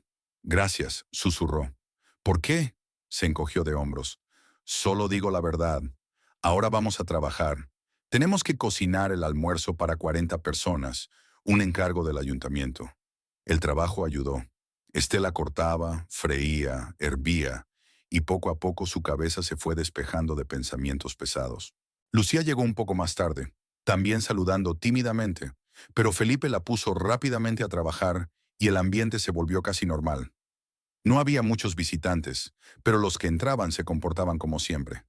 «Gracias», susurró. «¿Por qué?», se encogió de hombros. «Solo digo la verdad. Ahora vamos a trabajar. Tenemos que cocinar el almuerzo para 40 personas, un encargo del ayuntamiento». El trabajo ayudó. Estela cortaba, freía, hervía, y poco a poco su cabeza se fue despejando de pensamientos pesados. Lucía llegó un poco más tarde, también saludando tímidamente, pero Felipe la puso rápidamente a trabajar y el ambiente se volvió casi normal. No había muchos visitantes, pero los que entraban se comportaban como siempre.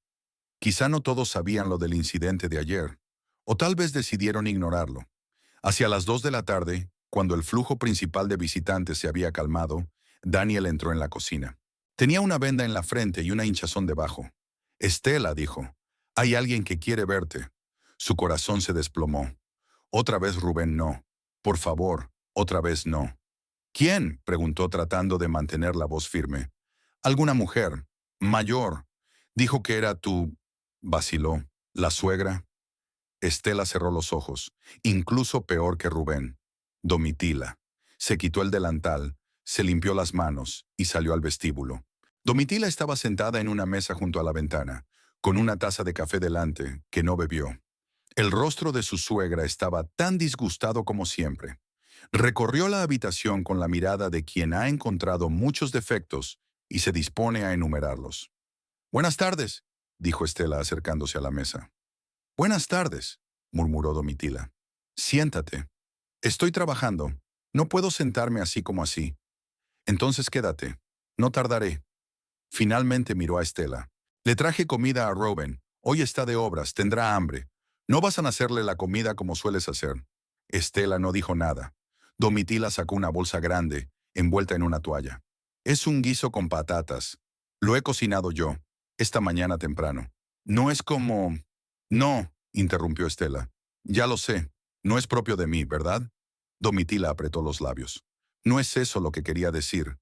Quizá no todos sabían lo del incidente de ayer, o tal vez decidieron ignorarlo. Hacia las 2 de la tarde, cuando el flujo principal de visitantes se había calmado, Daniel entró en la cocina. Tenía una venda en la frente y una hinchazón debajo. Estela, dijo, hay alguien que quiere verte. Su corazón se desplomó. Otra vez Rubén, no. Por favor, otra vez no. ¿Quién? Preguntó tratando de mantener la voz firme. Alguna mujer, mayor. Dijo que era tu... vaciló. ¿La suegra? Estela cerró los ojos, incluso peor que Rubén. Domitila. Se quitó el delantal, se limpió las manos y salió al vestíbulo. Domitila estaba sentada en una mesa junto a la ventana, con una taza de café delante, que no bebió. El rostro de su suegra estaba tan disgustado como siempre. Recorrió la habitación con la mirada de quien ha encontrado muchos defectos y se dispone a enumerarlos. «Buenas tardes», dijo Estela acercándose a la mesa. «Buenas tardes», murmuró Domitila. «Siéntate. Estoy trabajando. No puedo sentarme así como así. Entonces quédate. No tardaré». Finalmente miró a Estela. «Le traje comida a Rubén. Hoy está de obras, tendrá hambre. No vas a hacerle la comida como sueles hacer». Estela no dijo nada. Domitila sacó una bolsa grande, envuelta en una toalla. «Es un guiso con patatas. Lo he cocinado yo, esta mañana temprano. No es como...» «No», interrumpió Estela. «Ya lo sé. No es propio de mí, ¿verdad?» Domitila apretó los labios. «No es eso lo que quería decir».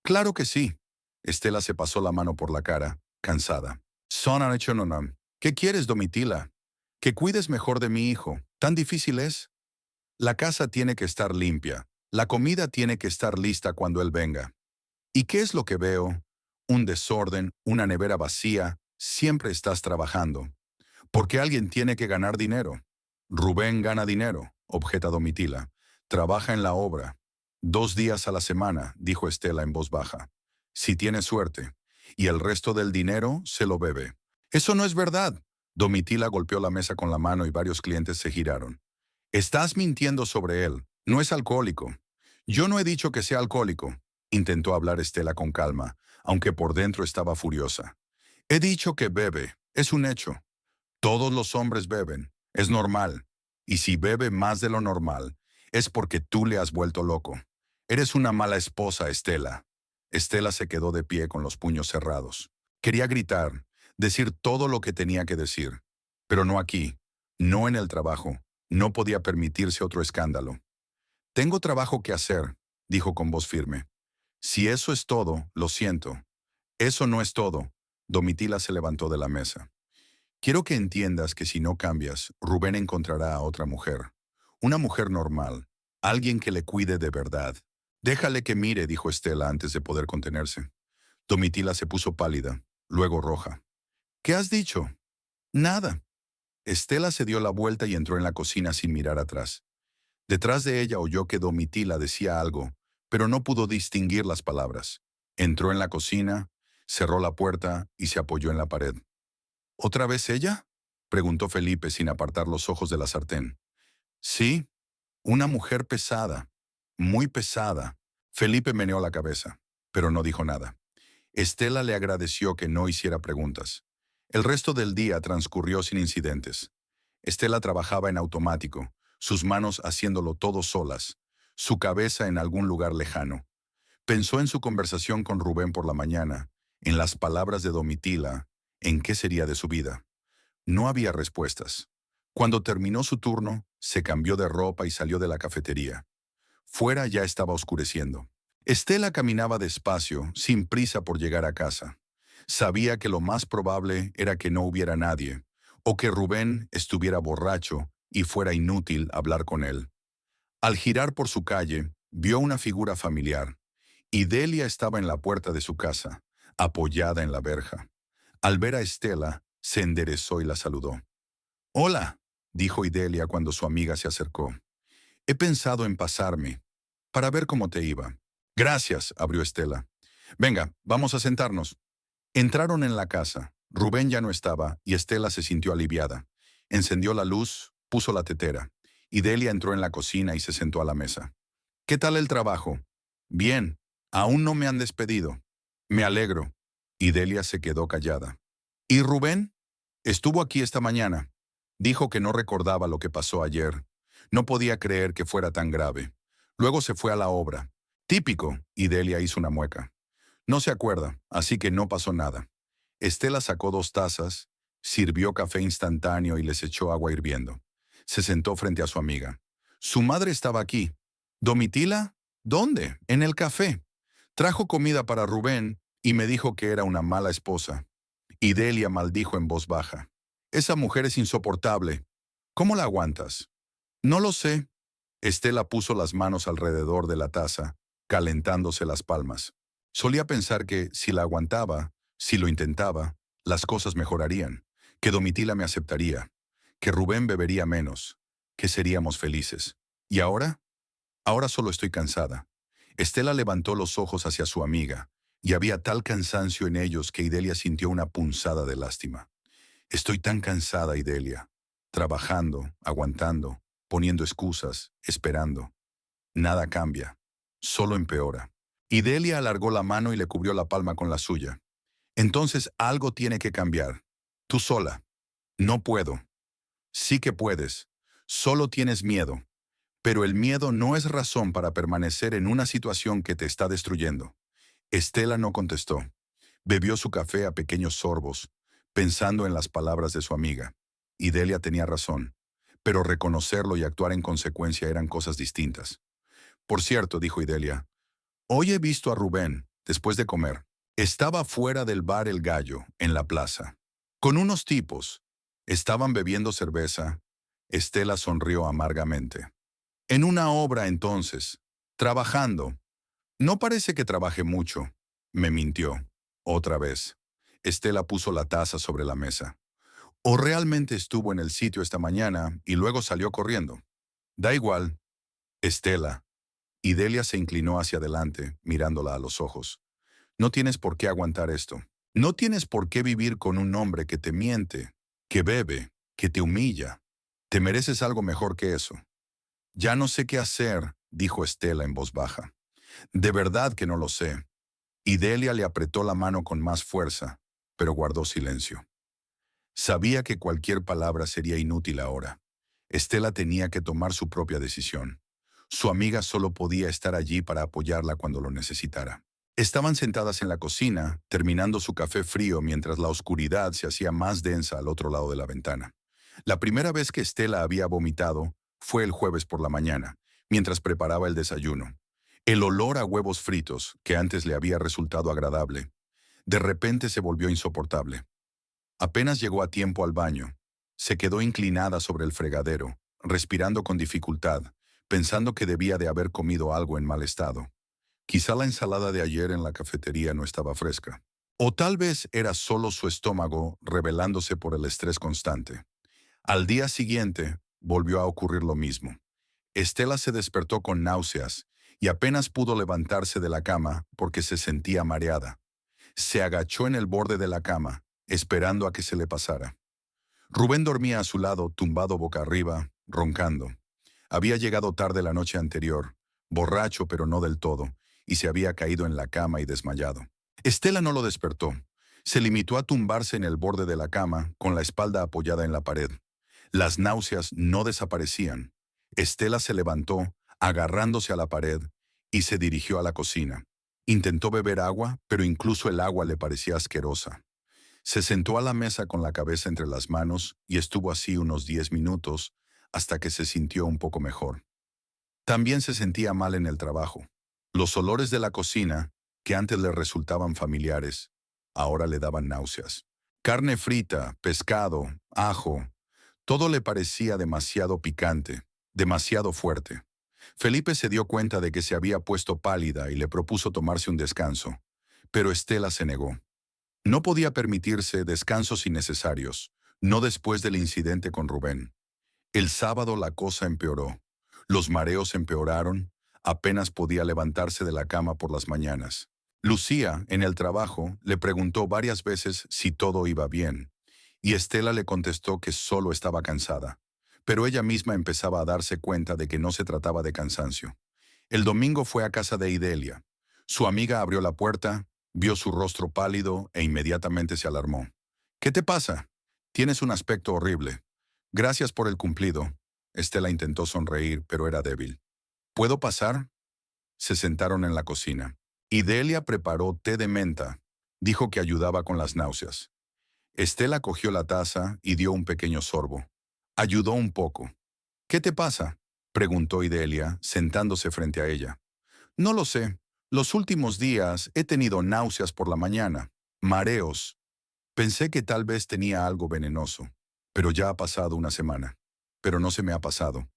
«Claro que sí». Estela se pasó la mano por la cara, cansada. «Sonarechononam. ¿Qué quieres, Domitila? Que cuides mejor de mi hijo. ¿Tan difícil es?» «La casa tiene que estar limpia. La comida tiene que estar lista cuando él venga». «¿Y qué es lo que veo? Un desorden, una nevera vacía. Siempre estás trabajando. Porque alguien tiene que ganar dinero». «Rubén gana dinero», objeta Domitila. «Trabaja en la obra. 2 días a la semana», dijo Estela en voz baja. «Si tiene suerte. Y el resto del dinero se lo bebe». «Eso no es verdad». Domitila golpeó la mesa con la mano y varios clientes se giraron. «Estás mintiendo sobre él. No es alcohólico». «Yo no he dicho que sea alcohólico», intentó hablar Estela con calma, aunque por dentro estaba furiosa. «He dicho que bebe. Es un hecho. Todos los hombres beben. Es normal. Y si bebe más de lo normal, es porque tú le has vuelto loco. Eres una mala esposa, Estela». Estela se quedó de pie con los puños cerrados. Quería gritar, decir todo lo que tenía que decir. Pero no aquí, no en el trabajo. No podía permitirse otro escándalo. «Tengo trabajo que hacer», dijo con voz firme. «Si eso es todo, lo siento». «Eso no es todo». Domitila se levantó de la mesa. «Quiero que entiendas que si no cambias, Rubén encontrará a otra mujer. Una mujer normal. Alguien que le cuide de verdad». «Déjale que mire», dijo Estela antes de poder contenerse. Domitila se puso pálida, luego roja. «¿Qué has dicho?» «Nada». Estela se dio la vuelta y entró en la cocina sin mirar atrás. Detrás de ella oyó que Domitila decía algo, pero no pudo distinguir las palabras. Entró en la cocina, cerró la puerta y se apoyó en la pared. «¿Otra vez ella?», preguntó Felipe sin apartar los ojos de la sartén. «Sí, una mujer pesada, muy pesada». Felipe meneó la cabeza, pero no dijo nada. Estela le agradeció que no hiciera preguntas. El resto del día transcurrió sin incidentes. Estela trabajaba en automático, sus manos haciéndolo todo solas, su cabeza en algún lugar lejano. Pensó en su conversación con Rubén por la mañana, en las palabras de Domitila, en qué sería de su vida. No había respuestas. Cuando terminó su turno, se cambió de ropa y salió de la cafetería. Fuera ya estaba oscureciendo. Estela caminaba despacio, sin prisa por llegar a casa. Sabía que lo más probable era que no hubiera nadie, o que Rubén estuviera borracho y fuera inútil hablar con él. Al girar por su calle, vio una figura familiar. Idalia estaba en la puerta de su casa, apoyada en la verja. Al ver a Estela, se enderezó y la saludó. «Hola», dijo Idalia cuando su amiga se acercó. «He pensado en pasarme, para ver cómo te iba». «Gracias», abrió Estela. «Venga, vamos a sentarnos». Entraron en la casa. Rubén ya no estaba y Estela se sintió aliviada. Encendió la luz, puso la tetera. Idalia entró en la cocina y se sentó a la mesa. «¿Qué tal el trabajo?» «Bien. Aún no me han despedido». «Me alegro». Idalia se quedó callada. «¿Y Rubén?» Estuvo aquí esta mañana. Dijo que no recordaba lo que pasó ayer. No podía creer que fuera tan grave. Luego se fue a la obra. Típico, y Delia hizo una mueca. No se acuerda, así que no pasó nada. Estela sacó 2 tazas, sirvió café instantáneo y les echó agua hirviendo. Se sentó frente a su amiga. Su madre estaba aquí. ¿Domitila? ¿Dónde? En el café. Trajo comida para Rubén y me dijo que era una mala esposa. Y Delia maldijo en voz baja. Esa mujer es insoportable. ¿Cómo la aguantas? No lo sé. Estela puso las manos alrededor de la taza, calentándose las palmas. Solía pensar que si la aguantaba, si lo intentaba, las cosas mejorarían, que Domitila me aceptaría, que Rubén bebería menos, que seríamos felices. ¿Y ahora? Ahora solo estoy cansada. Estela levantó los ojos hacia su amiga, y había tal cansancio en ellos que Idelia sintió una punzada de lástima. Estoy tan cansada, Idelia. Trabajando, aguantando, poniendo excusas, esperando. Nada cambia. Solo empeora. Idelia alargó la mano y le cubrió la palma con la suya. Entonces algo tiene que cambiar. Tú sola. No puedo. Sí que puedes. Solo tienes miedo. Pero el miedo no es razón para permanecer en una situación que te está destruyendo. Estela no contestó. Bebió su café a pequeños sorbos, pensando en las palabras de su amiga. Y Delia tenía razón, pero reconocerlo y actuar en consecuencia eran cosas distintas. Por cierto, dijo Idelia, hoy he visto a Rubén, después de comer. Estaba fuera del bar El Gallo, en la plaza. Con unos tipos. Estaban bebiendo cerveza. Estela sonrió amargamente. En una obra, entonces. Trabajando. No parece que trabaje mucho. Me mintió. Otra vez. Estela puso la taza sobre la mesa. O realmente estuvo en el sitio esta mañana y luego salió corriendo. Da igual. Estela. Y Delia se inclinó hacia adelante, mirándola a los ojos. No tienes por qué aguantar esto. No tienes por qué vivir con un hombre que te miente, que bebe, que te humilla. Te mereces algo mejor que eso. Ya no sé qué hacer, dijo Estela en voz baja. De verdad que no lo sé. Y Delia le apretó la mano con más fuerza, pero guardó silencio. Sabía que cualquier palabra sería inútil ahora. Estela tenía que tomar su propia decisión. Su amiga solo podía estar allí para apoyarla cuando lo necesitara. Estaban sentadas en la cocina, terminando su café frío mientras la oscuridad se hacía más densa al otro lado de la ventana. La primera vez que Estela había vomitado fue el jueves por la mañana, mientras preparaba el desayuno. El olor a huevos fritos, que antes le había resultado agradable, de repente se volvió insoportable. Apenas llegó a tiempo al baño. Se quedó inclinada sobre el fregadero, respirando con dificultad, pensando que debía de haber comido algo en mal estado. Quizá la ensalada de ayer en la cafetería no estaba fresca. O tal vez era solo su estómago rebelándose por el estrés constante. Al día siguiente, volvió a ocurrir lo mismo. Estela se despertó con náuseas y apenas pudo levantarse de la cama porque se sentía mareada. Se agachó en el borde de la cama, esperando a que se le pasara. Rubén dormía a su lado, tumbado boca arriba, roncando. Había llegado tarde la noche anterior, borracho pero no del todo, y se había caído en la cama y desmayado. Estela no lo despertó. Se limitó a tumbarse en el borde de la cama, con la espalda apoyada en la pared. Las náuseas no desaparecían. Estela se levantó, agarrándose a la pared, y se dirigió a la cocina. Intentó beber agua, pero incluso el agua le parecía asquerosa. Se sentó a la mesa con la cabeza entre las manos y estuvo así unos 10 minutos hasta que se sintió un poco mejor. También se sentía mal en el trabajo. Los olores de la cocina, que antes le resultaban familiares, ahora le daban náuseas. Carne frita, pescado, ajo, todo le parecía demasiado picante, demasiado fuerte. Felipe se dio cuenta de que se había puesto pálida y le propuso tomarse un descanso, pero Estela se negó. No podía permitirse descansos innecesarios, no después del incidente con Rubén. El sábado la cosa empeoró. Los mareos empeoraron, apenas podía levantarse de la cama por las mañanas. Lucía, en el trabajo, le preguntó varias veces si todo iba bien, y Estela le contestó que solo estaba cansada. Pero ella misma empezaba a darse cuenta de que no se trataba de cansancio. El domingo fue a casa de Idelia. Su amiga abrió la puerta, vio su rostro pálido e inmediatamente se alarmó. ¿Qué te pasa? Tienes un aspecto horrible. Gracias por el cumplido. Estela intentó sonreír, pero era débil. ¿Puedo pasar? Se sentaron en la cocina. Y Delia preparó té de menta. Dijo que ayudaba con las náuseas. Estela cogió la taza y dio un pequeño sorbo. Ayudó un poco. ¿Qué te pasa?, preguntó Idalia, sentándose frente a ella. No lo sé. Los últimos días he tenido náuseas por la mañana, mareos. Pensé que tal vez tenía algo venenoso, pero ya ha pasado una semana. Pero no se me ha pasado.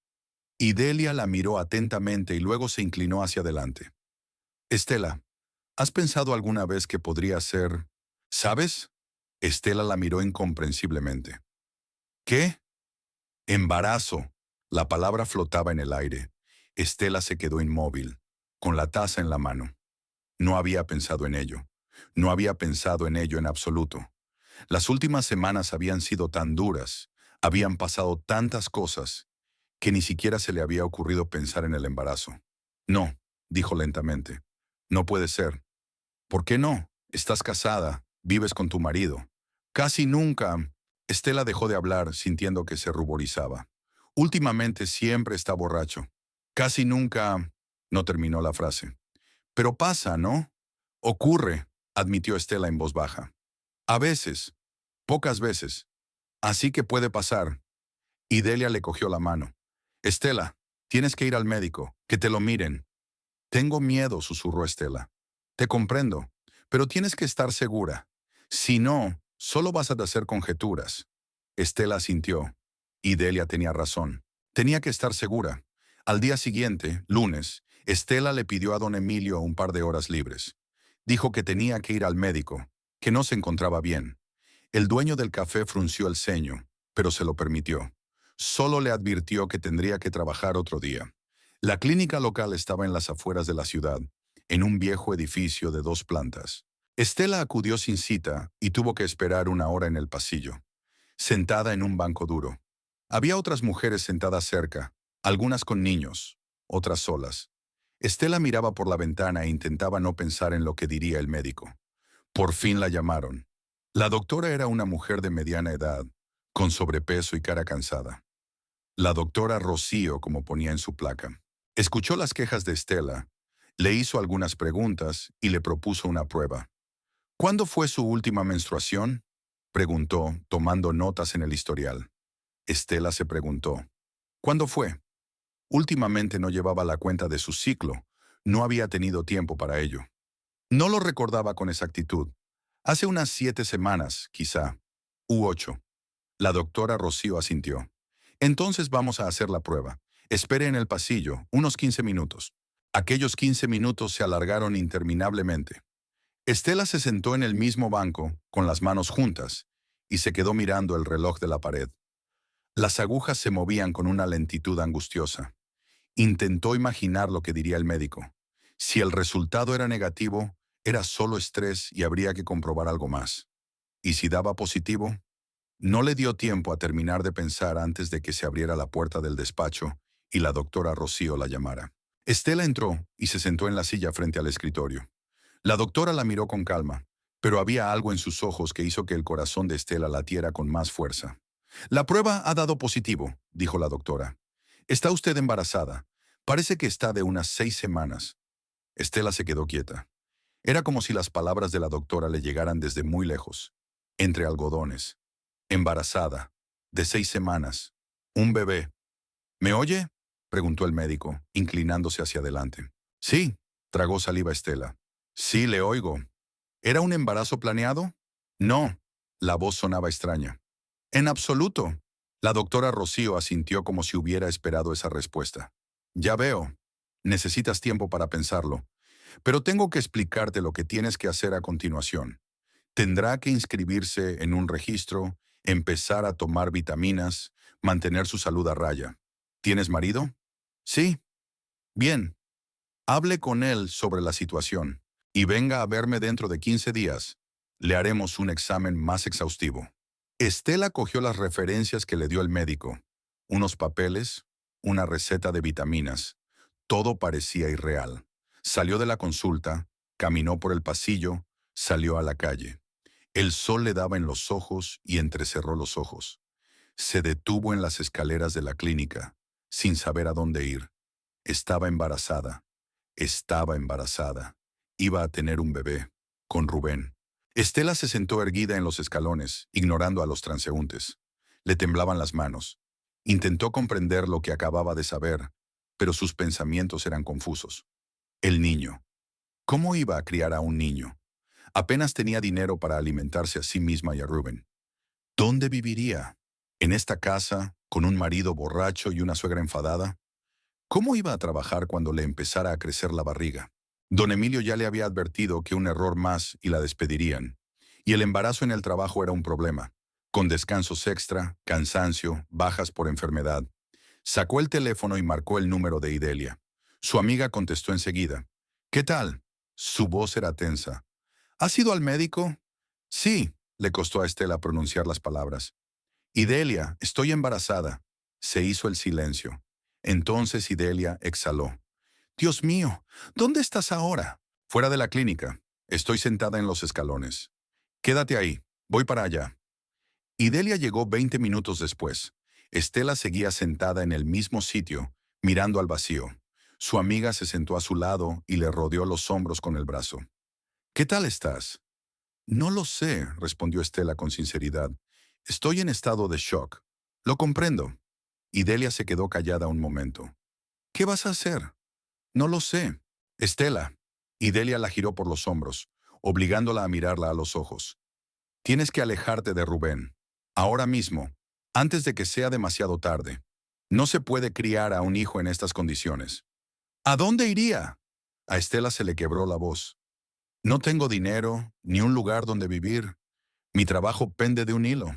Idalia la miró atentamente y luego se inclinó hacia adelante. Estela, ¿has pensado alguna vez que podría ser... ¿Sabes? Estela la miró incomprensiblemente. ¿Qué? Embarazo. La palabra flotaba en el aire. Estela se quedó inmóvil, con la taza en la mano. No había pensado en ello. No había pensado en ello en absoluto. Las últimas semanas habían sido tan duras, habían pasado tantas cosas, que ni siquiera se le había ocurrido pensar en el embarazo. No, dijo lentamente. No puede ser. ¿Por qué no? Estás casada, vives con tu marido. Casi nunca. Estela dejó de hablar, sintiendo que se ruborizaba. Últimamente siempre está borracho. Casi nunca... No terminó la frase. Pero pasa, ¿no? Ocurre, admitió Estela en voz baja. A veces, pocas veces. Así que puede pasar. Y Delia le cogió la mano. Estela, tienes que ir al médico, que te lo miren. Tengo miedo, susurró Estela. Te comprendo, pero tienes que estar segura. Si no, solo vas a hacer conjeturas. Estela sintió. Y Delia tenía razón. Tenía que estar segura. Al día siguiente, lunes, Estela le pidió a don Emilio un par de horas libres. Dijo que tenía que ir al médico, que no se encontraba bien. El dueño del café frunció el ceño, pero se lo permitió. Solo le advirtió que tendría que trabajar otro día. La clínica local estaba en las afueras de la ciudad, en un viejo edificio de 2 plantas. Estela acudió sin cita y tuvo que esperar una hora en el pasillo, sentada en un banco duro. Había otras mujeres sentadas cerca, algunas con niños, otras solas. Estela miraba por la ventana e intentaba no pensar en lo que diría el médico. Por fin la llamaron. La doctora era una mujer de mediana edad, con sobrepeso y cara cansada. La doctora Rocío, como ponía en su placa. Escuchó las quejas de Estela, le hizo algunas preguntas y le propuso una prueba. ¿Cuándo fue su última menstruación?, preguntó, tomando notas en el historial. Estela se preguntó. ¿Cuándo fue? Últimamente no llevaba la cuenta de su ciclo, no había tenido tiempo para ello. No lo recordaba con exactitud. Hace unas 7 semanas, quizá, u 8. La doctora Rocío asintió. Entonces vamos a hacer la prueba. Espere en el pasillo, unos 15 minutos. Aquellos 15 minutos se alargaron interminablemente. Estela se sentó en el mismo banco, con las manos juntas, y se quedó mirando el reloj de la pared. Las agujas se movían con una lentitud angustiosa. Intentó imaginar lo que diría el médico. Si el resultado era negativo, era solo estrés y habría que comprobar algo más. ¿Y si daba positivo? No le dio tiempo a terminar de pensar antes de que se abriera la puerta del despacho y la doctora Rocío la llamara. Estela entró y se sentó en la silla frente al escritorio. La doctora la miró con calma, pero había algo en sus ojos que hizo que el corazón de Estela latiera con más fuerza. La prueba ha dado positivo, dijo la doctora. Está usted embarazada. Parece que está de unas 6 semanas. Estela se quedó quieta. Era como si las palabras de la doctora le llegaran desde muy lejos, entre algodones. Embarazada, de 6 semanas, un bebé. ¿Me oye?, preguntó el médico, inclinándose hacia adelante. Sí, tragó saliva Estela. Sí, le oigo. ¿Era un embarazo planeado? No. La voz sonaba extraña. En absoluto. La doctora Rocío asintió como si hubiera esperado esa respuesta. Ya veo. Necesitas tiempo para pensarlo. Pero tengo que explicarte lo que tienes que hacer a continuación. Tendrá que inscribirse en un registro, empezar a tomar vitaminas, mantener su salud a raya. ¿Tienes marido? Sí. Bien. Hable con él sobre la situación y venga a verme dentro de 15 días. Le haremos un examen más exhaustivo. Estela cogió las referencias que le dio el médico. Unos papeles, una receta de vitaminas. Todo parecía irreal. Salió de la consulta, caminó por el pasillo, salió a la calle. El sol le daba en los ojos y entrecerró los ojos. Se detuvo en las escaleras de la clínica, sin saber a dónde ir. Estaba embarazada. Estaba embarazada. Iba a tener un bebé, con Rubén. Estela se sentó erguida en los escalones, ignorando a los transeúntes. Le temblaban las manos. Intentó comprender lo que acababa de saber, pero sus pensamientos eran confusos. El niño. ¿Cómo iba a criar a un niño? Apenas tenía dinero para alimentarse a sí misma y a Rubén. ¿Dónde viviría? ¿En esta casa, con un marido borracho y una suegra enfadada? ¿Cómo iba a trabajar cuando le empezara a crecer la barriga? Don Emilio ya le había advertido que un error más y la despedirían. Y el embarazo en el trabajo era un problema, con descansos extra, cansancio, bajas por enfermedad. Sacó el teléfono y marcó el número de Idelia. Su amiga contestó enseguida. ¿Qué tal? Su voz era tensa. ¿Has ido al médico? Sí, le costó a Estela pronunciar las palabras. Idelia, estoy embarazada. Se hizo el silencio. Entonces Idelia exhaló. Dios mío, ¿dónde estás ahora? Fuera de la clínica. Estoy sentada en los escalones. Quédate ahí, voy para allá. Idelia llegó 20 minutos después. Estela seguía sentada en el mismo sitio, mirando al vacío. Su amiga se sentó a su lado y le rodeó los hombros con el brazo. ¿Qué tal estás? No lo sé, respondió Estela con sinceridad. Estoy en estado de shock. Lo comprendo. Idelia se quedó callada un momento. ¿Qué vas a hacer? No lo sé. Estela. Idelia la giró por los hombros, obligándola a mirarla a los ojos. Tienes que alejarte de Rubén. Ahora mismo, antes de que sea demasiado tarde. No se puede criar a un hijo en estas condiciones. ¿A dónde iría? A Estela se le quebró la voz. No tengo dinero, ni un lugar donde vivir. Mi trabajo pende de un hilo.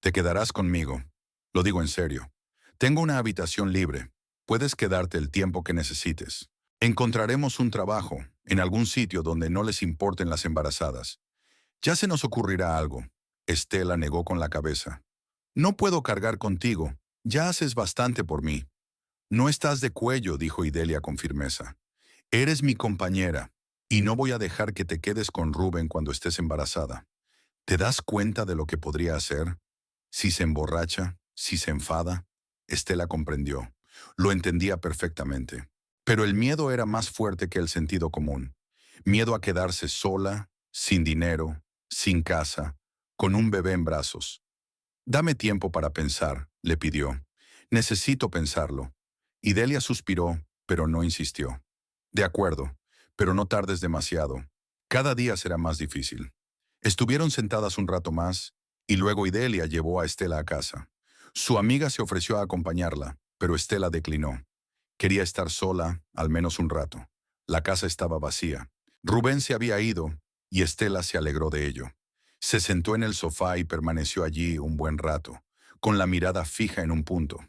Te quedarás conmigo. Lo digo en serio. Tengo una habitación libre. Puedes quedarte el tiempo que necesites. Encontraremos un trabajo, en algún sitio donde no les importen las embarazadas. Ya se nos ocurrirá algo. Estela negó con la cabeza. No puedo cargar contigo. Ya haces bastante por mí. No estás de cuello, dijo Idelia con firmeza. Eres mi compañera, y no voy a dejar que te quedes con Rubén cuando estés embarazada. ¿Te das cuenta de lo que podría hacer? Si se emborracha, si se enfada. Estela comprendió. Lo entendía perfectamente. Pero el miedo era más fuerte que el sentido común. Miedo a quedarse sola, sin dinero, sin casa, con un bebé en brazos. Dame tiempo para pensar, le pidió. Necesito pensarlo. Y Delia suspiró, pero no insistió. De acuerdo, pero no tardes demasiado. Cada día será más difícil. Estuvieron sentadas un rato más, y luego Idelia llevó a Estela a casa. Su amiga se ofreció a acompañarla, pero Estela declinó. Quería estar sola, al menos un rato. La casa estaba vacía. Rubén se había ido, y Estela se alegró de ello. Se sentó en el sofá y permaneció allí un buen rato, con la mirada fija en un punto.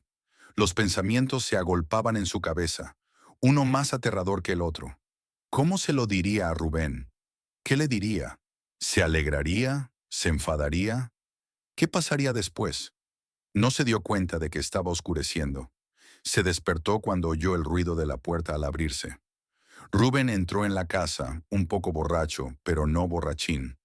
Los pensamientos se agolpaban en su cabeza, uno más aterrador que el otro. ¿Cómo se lo diría a Rubén? ¿Qué le diría? ¿Se alegraría? ¿Se enfadaría? ¿Qué pasaría después? No se dio cuenta de que estaba oscureciendo. Se despertó cuando oyó el ruido de la puerta al abrirse. Rubén entró en la casa, un poco borracho, pero no borrachín.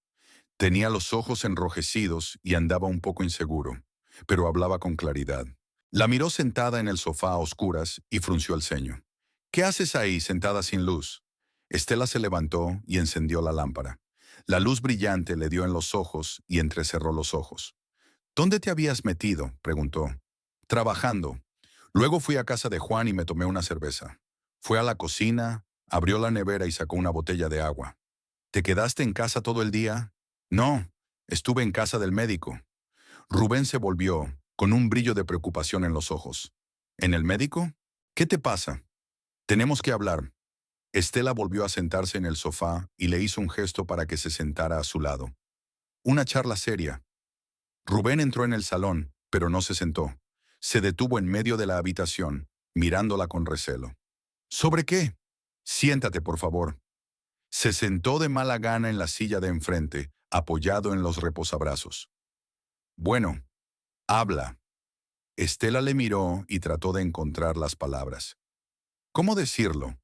Tenía los ojos enrojecidos y andaba un poco inseguro, pero hablaba con claridad. La miró sentada en el sofá a oscuras y frunció el ceño. ¿Qué haces ahí, sentada sin luz? Estela se levantó y encendió la lámpara. La luz brillante le dio en los ojos y entrecerró los ojos. ¿Dónde te habías metido?, preguntó. Trabajando. Luego fui a casa de Juan y me tomé una cerveza. Fue a la cocina, abrió la nevera y sacó una botella de agua. ¿Te quedaste en casa todo el día? No, estuve en casa del médico. Rubén se volvió, con un brillo de preocupación en los ojos. ¿En el médico? ¿Qué te pasa? Tenemos que hablar. Estela volvió a sentarse en el sofá y le hizo un gesto para que se sentara a su lado. Una charla seria. Rubén entró en el salón, pero no se sentó. Se detuvo en medio de la habitación, mirándola con recelo. ¿Sobre qué? Siéntate, por favor. Se sentó de mala gana en la silla de enfrente, apoyado en los reposabrazos. Bueno, habla. Estela le miró y trató de encontrar las palabras. ¿Cómo decirlo?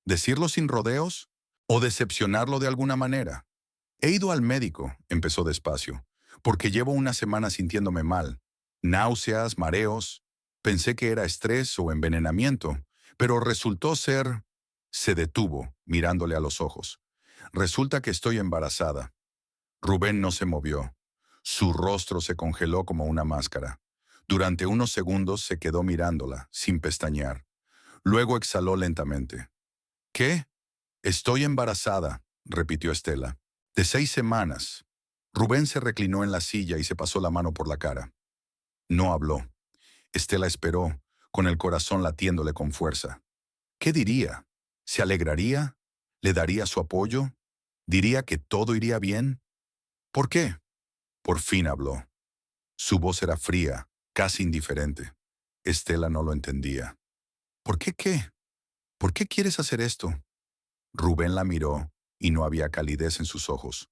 ¿Decirlo sin rodeos? ¿O decepcionarlo de alguna manera? He ido al médico, empezó despacio, porque llevo una semana sintiéndome mal. Náuseas, mareos. Pensé que era estrés o envenenamiento, pero resultó ser... Se detuvo, mirándole a los ojos. Resulta que estoy embarazada. Rubén no se movió. Su rostro se congeló como una máscara. Durante unos segundos se quedó mirándola, sin pestañear. Luego exhaló lentamente. ¿Qué? Estoy embarazada, repitió Estela. De 6 semanas. Rubén se reclinó en la silla y se pasó la mano por la cara. No habló. Estela esperó, con el corazón latiéndole con fuerza. ¿Qué diría? ¿Se alegraría? ¿Le daría su apoyo? ¿Diría que todo iría bien? ¿Por qué? Por fin habló. Su voz era fría, casi indiferente. Estela no lo entendía. ¿Por qué qué? ¿Por qué quieres hacer esto? Rubén la miró y no había calidez en sus ojos.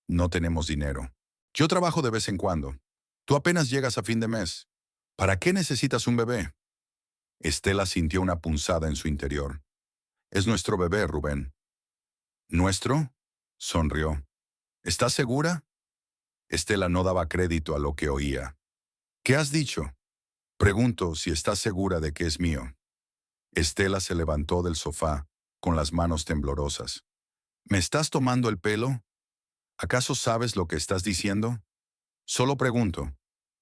No tenemos dinero. Yo trabajo de vez en cuando. Tú apenas llegas a fin de mes. ¿Para qué necesitas un bebé? Estela sintió una punzada en su interior. Es nuestro bebé, Rubén. ¿Nuestro? Sonrió. ¿Estás segura? Estela no daba crédito a lo que oía. ¿Qué has dicho? Pregunto si estás segura de que es mío. Estela se levantó del sofá, con las manos temblorosas. ¿Me estás tomando el pelo? ¿Acaso sabes lo que estás diciendo? Solo pregunto.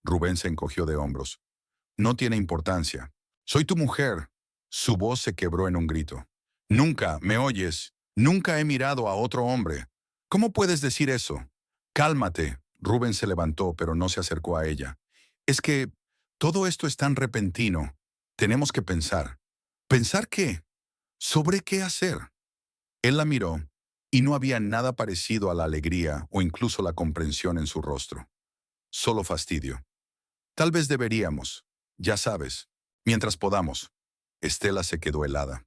Rubén se encogió de hombros. No tiene importancia. Soy tu mujer. Su voz se quebró en un grito. Nunca, ¿me oyes? Nunca he mirado a otro hombre. ¿Cómo puedes decir eso? Cálmate. Rubén se levantó, pero no se acercó a ella. Es que todo esto es tan repentino. Tenemos que pensar. ¿Pensar qué? ¿Sobre qué hacer? Él la miró, y no había nada parecido a la alegría o incluso la comprensión en su rostro. Solo fastidio. Tal vez deberíamos, ya sabes, mientras podamos. Estela se quedó helada.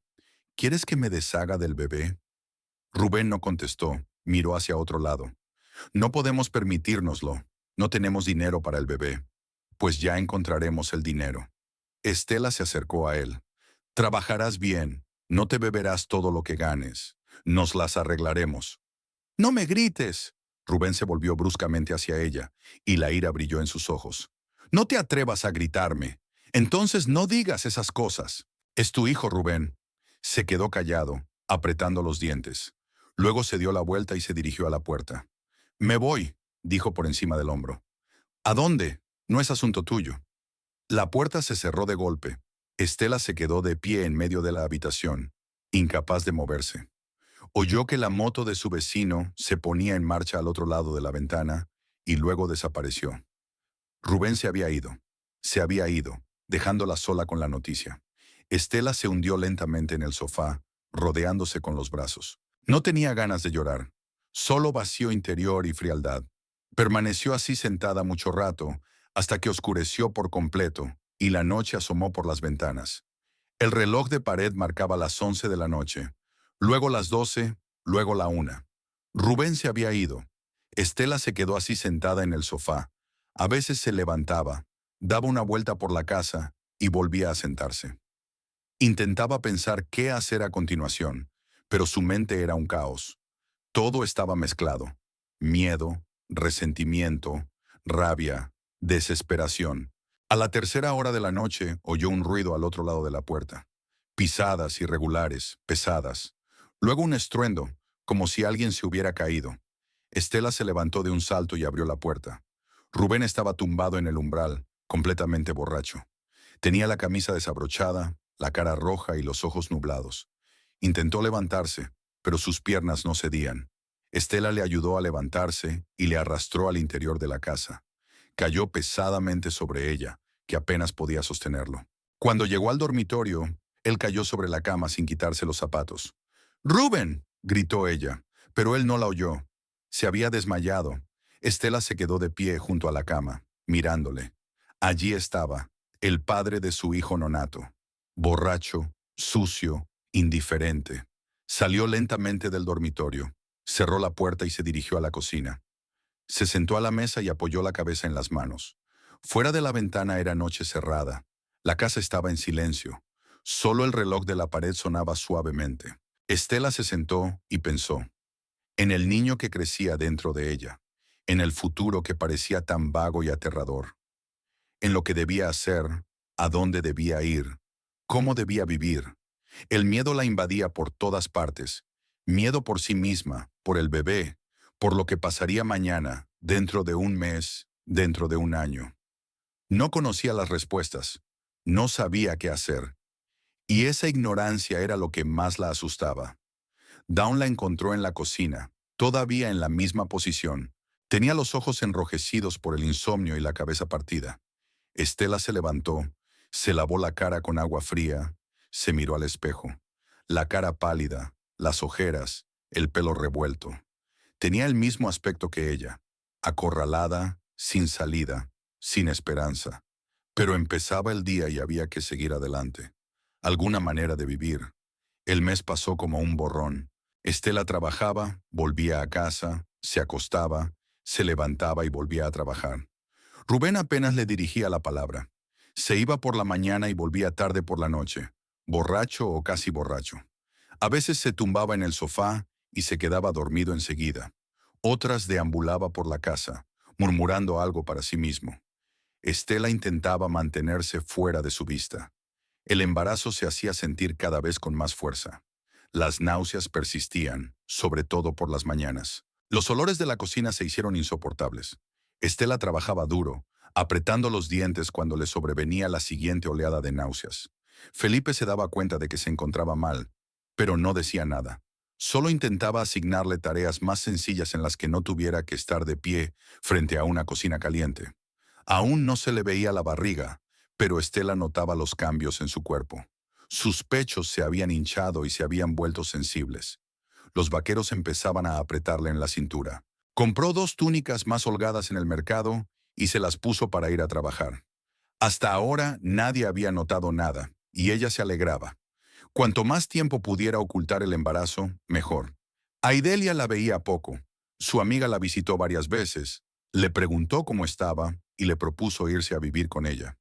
¿Quieres que me deshaga del bebé? Rubén no contestó, miró hacia otro lado. No podemos permitírnoslo. No tenemos dinero para el bebé. Pues ya encontraremos el dinero. Estela se acercó a él. Trabajarás bien. No te beberás todo lo que ganes. Nos las arreglaremos. ¡No me grites! Rubén se volvió bruscamente hacia ella, y la ira brilló en sus ojos. No te atrevas a gritarme. Entonces no digas esas cosas. Es tu hijo, Rubén. Se quedó callado, apretando los dientes. Luego se dio la vuelta y se dirigió a la puerta. Me voy, dijo por encima del hombro. ¿A dónde? No es asunto tuyo. La puerta se cerró de golpe. Estela se quedó de pie en medio de la habitación, incapaz de moverse. Oyó que la moto de su vecino se ponía en marcha al otro lado de la ventana y luego desapareció. Rubén se había ido. Se había ido, dejándola sola con la noticia. Estela se hundió lentamente en el sofá, rodeándose con los brazos. No tenía ganas de llorar, solo vacío interior y frialdad. Permaneció así sentada mucho rato, hasta que oscureció por completo y la noche asomó por las ventanas. El reloj de pared marcaba las 11 de la noche, luego las 12, luego la 1. Rubén se había ido. Estela se quedó así sentada en el sofá. A veces se levantaba, daba una vuelta por la casa y volvía a sentarse. Intentaba pensar qué hacer a continuación, pero su mente era un caos. Todo estaba mezclado. Miedo, resentimiento, rabia, desesperación. A la tercera hora de la noche oyó un ruido al otro lado de la puerta. Pisadas irregulares, pesadas. Luego un estruendo, como si alguien se hubiera caído. Estela se levantó de un salto y abrió la puerta. Rubén estaba tumbado en el umbral, completamente borracho. Tenía la camisa desabrochada, la cara roja y los ojos nublados. Intentó levantarse, pero sus piernas no cedían. Estela le ayudó a levantarse y le arrastró al interior de la casa. Cayó pesadamente sobre ella, que apenas podía sostenerlo. Cuando llegó al dormitorio, él cayó sobre la cama sin quitarse los zapatos. ¡Rubén!, gritó ella, pero él no la oyó. Se había desmayado. Estela se quedó de pie junto a la cama, mirándole. Allí estaba, el padre de su hijo nonato. Borracho, sucio, indiferente. Salió lentamente del dormitorio, cerró la puerta y se dirigió a la cocina. Se sentó a la mesa y apoyó la cabeza en las manos. Fuera de la ventana era noche cerrada. La casa estaba en silencio. Solo el reloj de la pared sonaba suavemente. Estela se sentó y pensó. en el niño que crecía dentro de ella, en el futuro que parecía tan vago y aterrador, en lo que debía hacer, a dónde debía ir, cómo debía vivir. El miedo la invadía por todas partes, miedo por sí misma, por el bebé, por lo que pasaría mañana, dentro de un mes, dentro de un año. No conocía las respuestas, no sabía qué hacer, y esa ignorancia era lo que más la asustaba. Dawn la encontró en la cocina, todavía en la misma posición. Tenía los ojos enrojecidos por el insomnio y la cabeza partida. Estela se levantó, se lavó la cara con agua fría, se miró al espejo. La cara pálida, las ojeras, el pelo revuelto. Tenía el mismo aspecto que ella, acorralada, sin salida, sin esperanza. Pero empezaba el día y había que seguir adelante. Alguna manera de vivir. El mes pasó como un borrón. Estela trabajaba, volvía a casa, se acostaba, se levantaba y volvía a trabajar. Rubén apenas le dirigía la palabra. Se iba por la mañana y volvía tarde por la noche, borracho o casi borracho. A veces se tumbaba en el sofá y se quedaba dormido enseguida. Otras deambulaba por la casa, murmurando algo para sí mismo. Estela intentaba mantenerse fuera de su vista. El embarazo se hacía sentir cada vez con más fuerza. Las náuseas persistían, sobre todo por las mañanas. Los olores de la cocina se hicieron insoportables. Estela trabajaba duro, apretando los dientes cuando le sobrevenía la siguiente oleada de náuseas. Felipe se daba cuenta de que se encontraba mal, pero no decía nada. Solo intentaba asignarle tareas más sencillas en las que no tuviera que estar de pie frente a una cocina caliente. Aún no se le veía la barriga, pero Estela notaba los cambios en su cuerpo. Sus pechos se habían hinchado y se habían vuelto sensibles. Los vaqueros empezaban a apretarle en la cintura. Compró 2 túnicas más holgadas en el mercado y se las puso para ir a trabajar. Hasta ahora nadie había notado nada, y ella se alegraba. Cuanto más tiempo pudiera ocultar el embarazo, mejor. A Idalia la veía poco. Su amiga la visitó varias veces, le preguntó cómo estaba y le propuso irse a vivir con ella.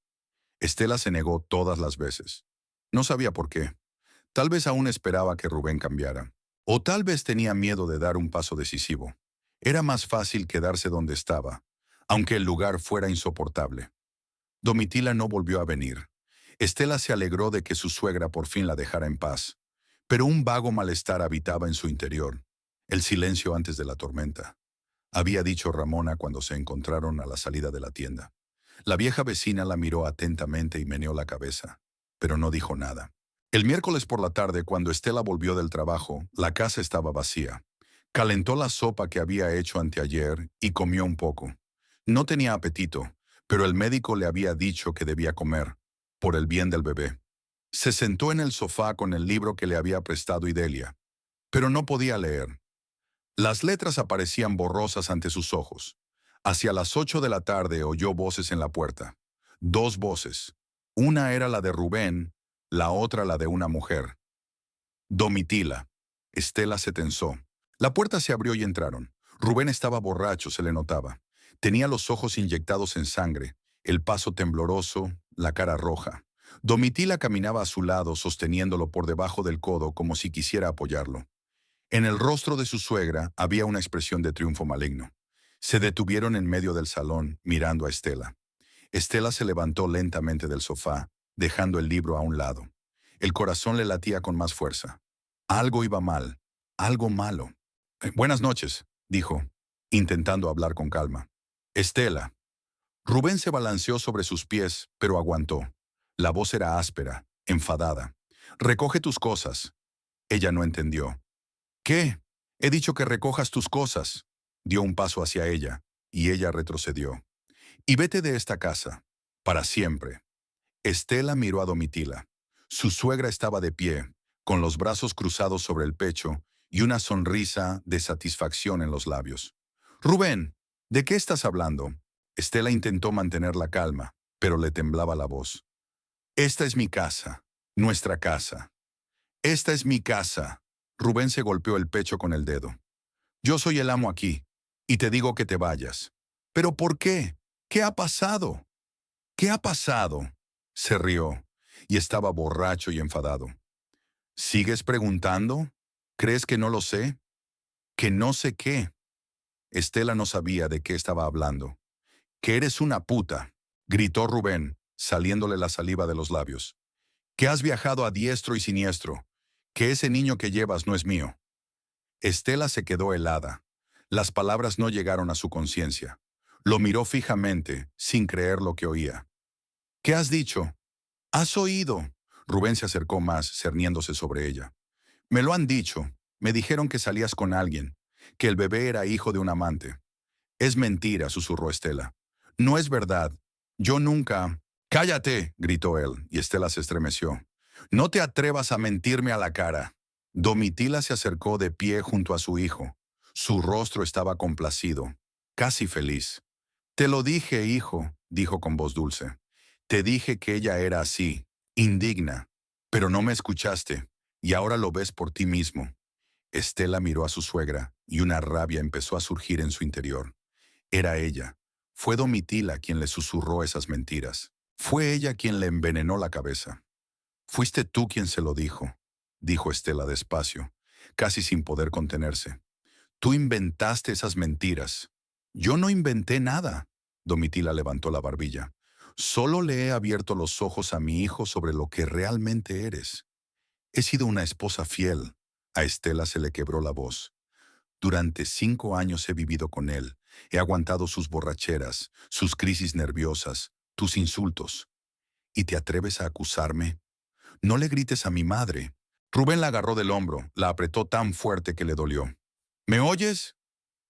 Estela se negó todas las veces. No sabía por qué. Tal vez aún esperaba que Rubén cambiara. O tal vez tenía miedo de dar un paso decisivo. Era más fácil quedarse donde estaba, aunque el lugar fuera insoportable. Domitila no volvió a venir. Estela se alegró de que su suegra por fin la dejara en paz. Pero un vago malestar habitaba en su interior. El silencio antes de la tormenta. Había dicho Ramona cuando se encontraron a la salida de la tienda. La vieja vecina la miró atentamente y meneó la cabeza, pero no dijo nada. El miércoles por la tarde, cuando Estela volvió del trabajo, la casa estaba vacía. Calentó la sopa que había hecho anteayer y comió un poco. No tenía apetito, pero el médico le había dicho que debía comer, por el bien del bebé. Se sentó en el sofá con el libro que le había prestado Idalia, pero no podía leer. Las letras aparecían borrosas ante sus ojos. Hacia las 8 de la tarde oyó voces en la puerta. 2 voces. Una era la de Rubén, la otra la de una mujer. Domitila. Estela se tensó. La puerta se abrió y entraron. Rubén estaba borracho, se le notaba. Tenía los ojos inyectados en sangre, el paso tembloroso, la cara roja. Domitila caminaba a su lado, sosteniéndolo por debajo del codo como si quisiera apoyarlo. En el rostro de su suegra había una expresión de triunfo maligno. Se detuvieron en medio del salón, mirando a Estela. Estela se levantó lentamente del sofá, dejando el libro a un lado. El corazón le latía con más fuerza. Algo iba mal, algo malo. Buenas noches, dijo, intentando hablar con calma. Estela. Rubén se balanceó sobre sus pies, pero aguantó. La voz era áspera, enfadada. Recoge tus cosas. Ella no entendió. ¿Qué? He dicho que recojas tus cosas. Dio un paso hacia ella, y ella retrocedió. Y vete de esta casa, para siempre. Estela miró a Domitila. Su suegra estaba de pie, con los brazos cruzados sobre el pecho y una sonrisa de satisfacción en los labios. Rubén, ¿de qué estás hablando? Estela intentó mantener la calma, pero le temblaba la voz. Esta es mi casa, nuestra casa. Esta es mi casa. Rubén se golpeó el pecho con el dedo. Yo soy el amo aquí, y te digo que te vayas. ¿Pero por qué? ¿Qué ha pasado? ¿Qué ha pasado? Se rió, y estaba borracho y enfadado. ¿Sigues preguntando? ¿Crees que no lo sé? Que no sé qué. Estela no sabía de qué estaba hablando. Que eres una puta, gritó Rubén, saliéndole la saliva de los labios. Que has viajado a diestro y siniestro. Que ese niño que llevas no es mío. Estela se quedó helada. Las palabras no llegaron a su conciencia. Lo miró fijamente, sin creer lo que oía. ¿Qué has dicho? ¿Has oído? Rubén se acercó más, cerniéndose sobre ella. Me lo han dicho. Me dijeron que salías con alguien, que el bebé era hijo de un amante. Es mentira, susurró Estela. No es verdad. Yo nunca... ¡Cállate!, gritó él, y Estela se estremeció. No te atrevas a mentirme a la cara. Domitila se acercó de pie junto a su hijo. Su rostro estaba complacido, casi feliz. Te lo dije, hijo, dijo con voz dulce. Te dije que ella era así, indigna, pero no me escuchaste, y ahora lo ves por ti mismo. Estela miró a su suegra, y una rabia empezó a surgir en su interior. Era ella. Fue Domitila quien le susurró esas mentiras. Fue ella quien le envenenó la cabeza. Fuiste tú quien se lo dijo Estela despacio, casi sin poder contenerse. Tú inventaste esas mentiras. Yo no inventé nada. Domitila levantó la barbilla. Solo le he abierto los ojos a mi hijo sobre lo que realmente eres. He sido una esposa fiel. A Estela se le quebró la voz. Durante 5 años he vivido con él. He aguantado sus borracheras, sus crisis nerviosas, tus insultos. ¿Y te atreves a acusarme? No le grites a mi madre. Rubén la agarró del hombro, la apretó tan fuerte que le dolió. ¿Me oyes?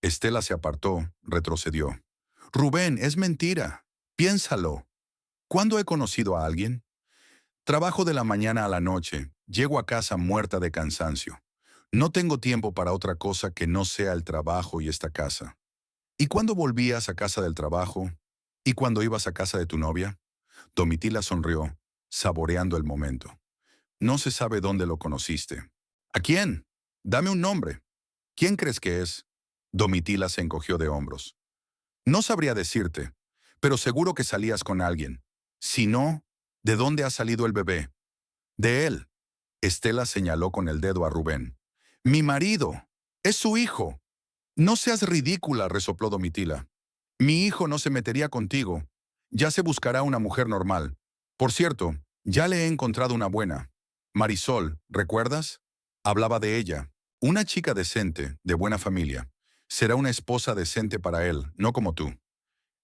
Estela se apartó, retrocedió. Rubén, es mentira. Piénsalo. ¿Cuándo he conocido a alguien? Trabajo de la mañana a la noche. Llego a casa muerta de cansancio. No tengo tiempo para otra cosa que no sea el trabajo y esta casa. ¿Y cuándo volvías a casa del trabajo? ¿Y cuándo ibas a casa de tu novia? Domitila sonrió, saboreando el momento. No se sabe dónde lo conociste. ¿A quién? Dame un nombre. ¿Quién crees que es? Domitila se encogió de hombros. No sabría decirte, pero seguro que salías con alguien. Si no, ¿de dónde ha salido el bebé? De él. Estela señaló con el dedo a Rubén. Mi marido. Es su hijo. No seas ridícula, resopló Domitila. Mi hijo no se metería contigo. Ya se buscará una mujer normal. Por cierto, ya le he encontrado una buena. Marisol, ¿recuerdas? Hablaba de ella. Una chica decente, de buena familia. Será una esposa decente para él, no como tú.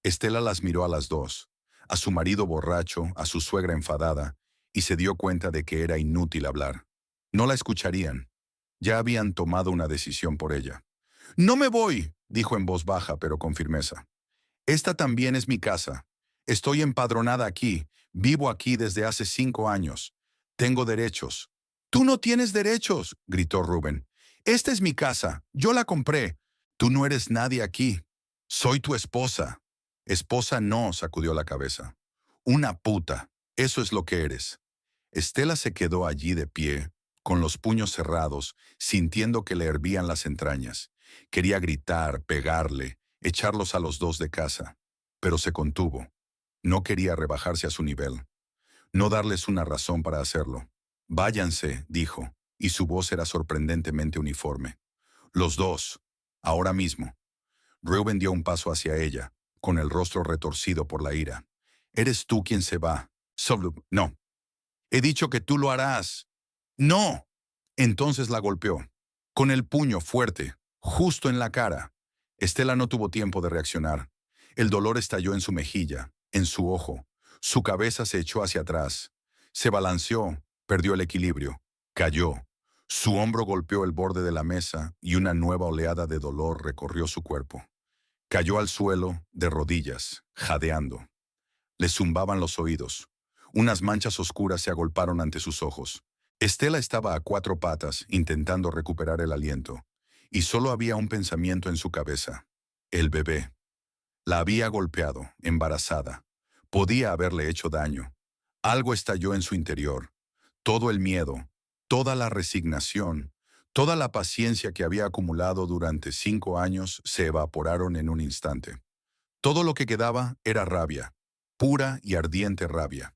Estela las miró a las dos, a su marido borracho, a su suegra enfadada, y se dio cuenta de que era inútil hablar. No la escucharían. Ya habían tomado una decisión por ella. No me voy, dijo en voz baja pero con firmeza. Esta también es mi casa. Estoy empadronada aquí, vivo aquí desde hace 5 años. Tengo derechos. Tú no tienes derechos, gritó Rubén. Esta es mi casa, yo la compré. Tú no eres nadie aquí. Soy tu esposa. Esposa no, sacudió la cabeza. Una puta, eso es lo que eres. Estela se quedó allí de pie, con los puños cerrados, sintiendo que le hervían las entrañas. Quería gritar, pegarle, echarlos a los dos de casa, pero se contuvo. No quería rebajarse a su nivel, no darles una razón para hacerlo. Váyanse, dijo, y su voz era sorprendentemente uniforme. Los dos, ahora mismo. Reuben dio un paso hacia ella, con el rostro retorcido por la ira. Eres tú quien se va. No. He dicho que tú lo harás. ¡No! Entonces la golpeó, con el puño fuerte, justo en la cara. Estela no tuvo tiempo de reaccionar. El dolor estalló en su mejilla, en su ojo. Su cabeza se echó hacia atrás. Se balanceó, perdió el equilibrio. Cayó. Su hombro golpeó el borde de la mesa y una nueva oleada de dolor recorrió su cuerpo. Cayó al suelo, de rodillas, jadeando. Le zumbaban los oídos. Unas manchas oscuras se agolparon ante sus ojos. Estela estaba a 4 patas, intentando recuperar el aliento, y solo había un pensamiento en su cabeza. El bebé. La había golpeado, embarazada. Podía haberle hecho daño. Algo estalló en su interior. Todo el miedo, toda la resignación, toda la paciencia que había acumulado durante 5 años se evaporaron en un instante. Todo lo que quedaba era rabia, pura y ardiente rabia.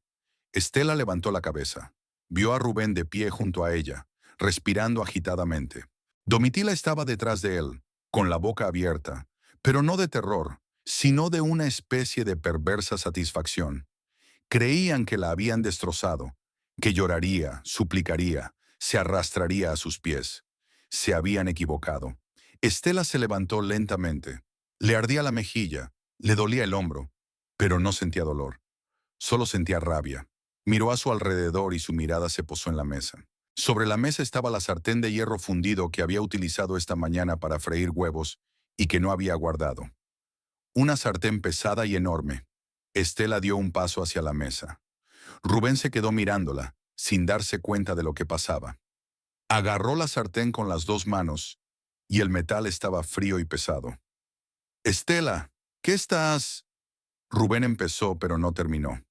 Estela levantó la cabeza. Vio a Rubén de pie junto a ella, respirando agitadamente. Domitila estaba detrás de él, con la boca abierta, pero no de terror, sino de una especie de perversa satisfacción. Creían que la habían destrozado, que lloraría, suplicaría, se arrastraría a sus pies. Se habían equivocado. Estela se levantó lentamente. Le ardía la mejilla, le dolía el hombro, pero no sentía dolor. Solo sentía rabia. Miró a su alrededor y su mirada se posó en la mesa. Sobre la mesa estaba la sartén de hierro fundido que había utilizado esta mañana para freír huevos y que no había guardado. Una sartén pesada y enorme. Estela dio un paso hacia la mesa. Rubén se quedó mirándola, sin darse cuenta de lo que pasaba. Agarró la sartén con las dos manos, y el metal estaba frío y pesado. «Estela, ¿qué estás...?» Rubén empezó, pero no terminó.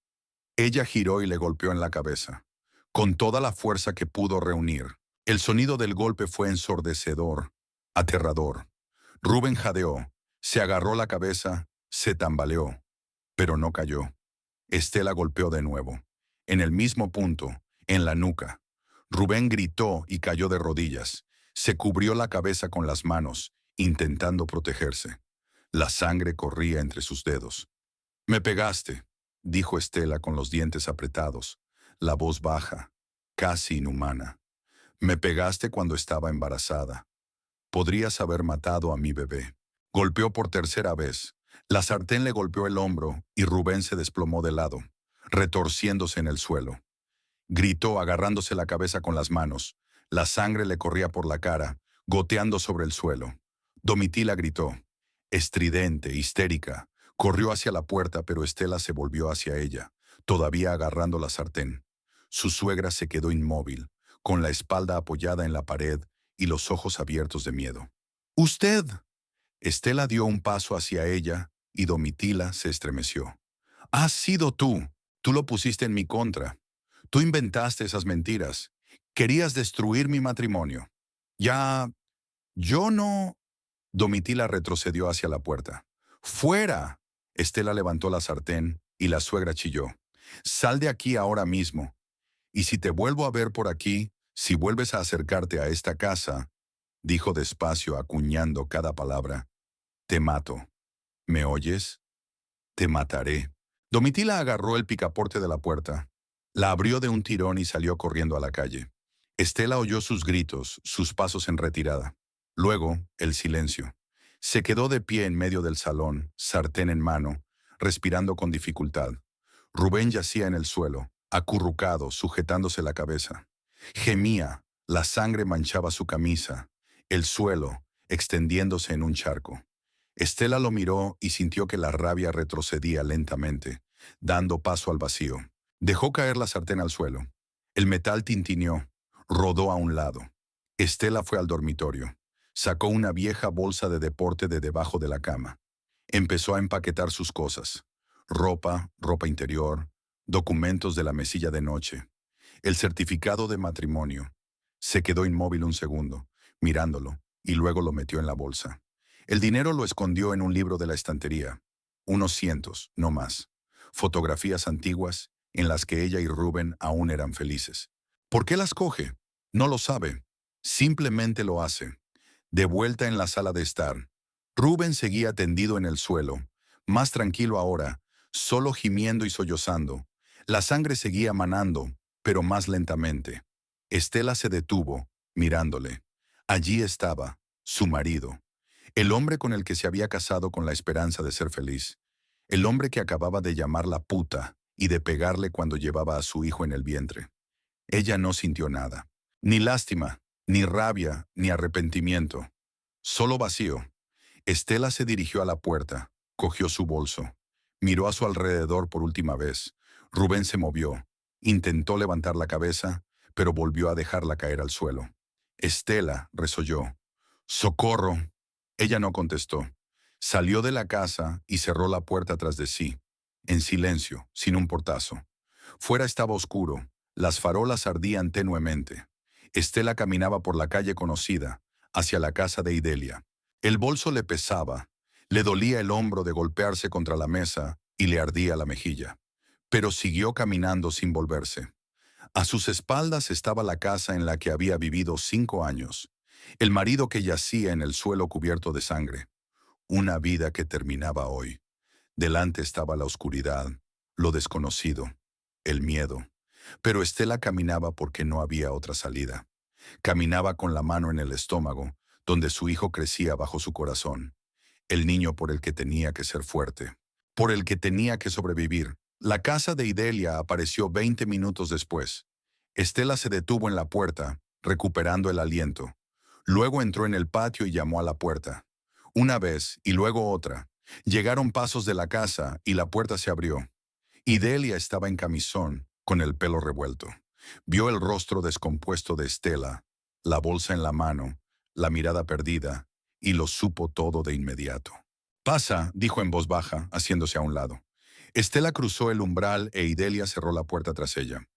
Ella giró y le golpeó en la cabeza, con toda la fuerza que pudo reunir. El sonido del golpe fue ensordecedor, aterrador. Rubén jadeó, se agarró la cabeza, se tambaleó, pero no cayó. Estela golpeó de nuevo, en el mismo punto, en la nuca. Rubén gritó y cayó de rodillas. Se cubrió la cabeza con las manos, intentando protegerse. La sangre corría entre sus dedos. «Me pegaste», dijo Estela con los dientes apretados, la voz baja, casi inhumana. «Me pegaste cuando estaba embarazada. Podrías haber matado a mi bebé». Golpeó por tercera vez. La sartén le golpeó el hombro y Rubén se desplomó de lado, retorciéndose en el suelo. Gritó agarrándose la cabeza con las manos. La sangre le corría por la cara, goteando sobre el suelo. Domitila gritó, estridente, histérica. Corrió hacia la puerta, pero Estela se volvió hacia ella, todavía agarrando la sartén. Su suegra se quedó inmóvil, con la espalda apoyada en la pared y los ojos abiertos de miedo. «¡Usted!». Estela dio un paso hacia ella y Domitila se estremeció. «Has sido tú. Tú lo pusiste en mi contra. Tú inventaste esas mentiras. Querías destruir mi matrimonio. Ya... yo no...». Domitila retrocedió hacia la puerta. «¡Fuera!». Estela levantó la sartén y la suegra chilló. «Sal de aquí ahora mismo. Y si te vuelvo a ver por aquí, si vuelves a acercarte a esta casa», dijo despacio acuñando cada palabra, «te mato. ¿Me oyes? Te mataré». Domitila agarró el picaporte de la puerta, la abrió de un tirón y salió corriendo a la calle. Estela oyó sus gritos, sus pasos en retirada. Luego, el silencio. Se quedó de pie en medio del salón, sartén en mano, respirando con dificultad. Rubén yacía en el suelo, acurrucado, sujetándose la cabeza. Gemía, la sangre manchaba su camisa, el suelo, extendiéndose en un charco. Estela lo miró y sintió que la rabia retrocedía lentamente, dando paso al vacío. Dejó caer la sartén al suelo. El metal tintineó, rodó a un lado. Estela fue al dormitorio. Sacó una vieja bolsa de deporte de debajo de la cama. Empezó a empaquetar sus cosas. Ropa interior, documentos de la mesilla de noche, el certificado de matrimonio. Se quedó inmóvil un segundo, mirándolo, y luego lo metió en la bolsa. El dinero lo escondió en un libro de la estantería. Unos cientos, no más. Fotografías antiguas en las que ella y Rubén aún eran felices. ¿Por qué las coge? No lo sabe. Simplemente lo hace. De vuelta en la sala de estar, Rubén seguía tendido en el suelo, más tranquilo ahora, solo gimiendo y sollozando. La sangre seguía manando, pero más lentamente. Estela se detuvo, mirándole. Allí estaba, su marido. El hombre con el que se había casado con la esperanza de ser feliz. El hombre que acababa de llamarla puta y de pegarle cuando llevaba a su hijo en el vientre. Ella no sintió nada. Ni lástima, ni rabia, ni arrepentimiento. Solo vacío. Estela se dirigió a la puerta, cogió su bolso. Miró a su alrededor por última vez. Rubén se movió. Intentó levantar la cabeza, pero volvió a dejarla caer al suelo. Estela resolló. «¡Socorro!». Ella no contestó. Salió de la casa y cerró la puerta tras de sí, en silencio, sin un portazo. Fuera estaba oscuro. Las farolas ardían tenuemente. Estela caminaba por la calle conocida, hacia la casa de Idalia. El bolso le pesaba, le dolía el hombro de golpearse contra la mesa y le ardía la mejilla. Pero siguió caminando sin volverse. A sus espaldas estaba la casa en la que había vivido 5 años. El marido que yacía en el suelo cubierto de sangre. Una vida que terminaba hoy. Delante estaba la oscuridad, lo desconocido, el miedo. Pero Estela caminaba porque no había otra salida. Caminaba con la mano en el estómago, donde su hijo crecía bajo su corazón. El niño por el que tenía que ser fuerte, por el que tenía que sobrevivir. La casa de Idalia apareció 20 minutos después. Estela se detuvo en la puerta, recuperando el aliento. Luego entró en el patio y llamó a la puerta. Una vez y luego otra. Llegaron pasos de la casa y la puerta se abrió. Idalia estaba en camisón, con el pelo revuelto. Vio el rostro descompuesto de Estela, la bolsa en la mano, la mirada perdida, y lo supo todo de inmediato. «Pasa», dijo en voz baja, haciéndose a un lado. Estela cruzó el umbral e Idalia cerró la puerta tras ella.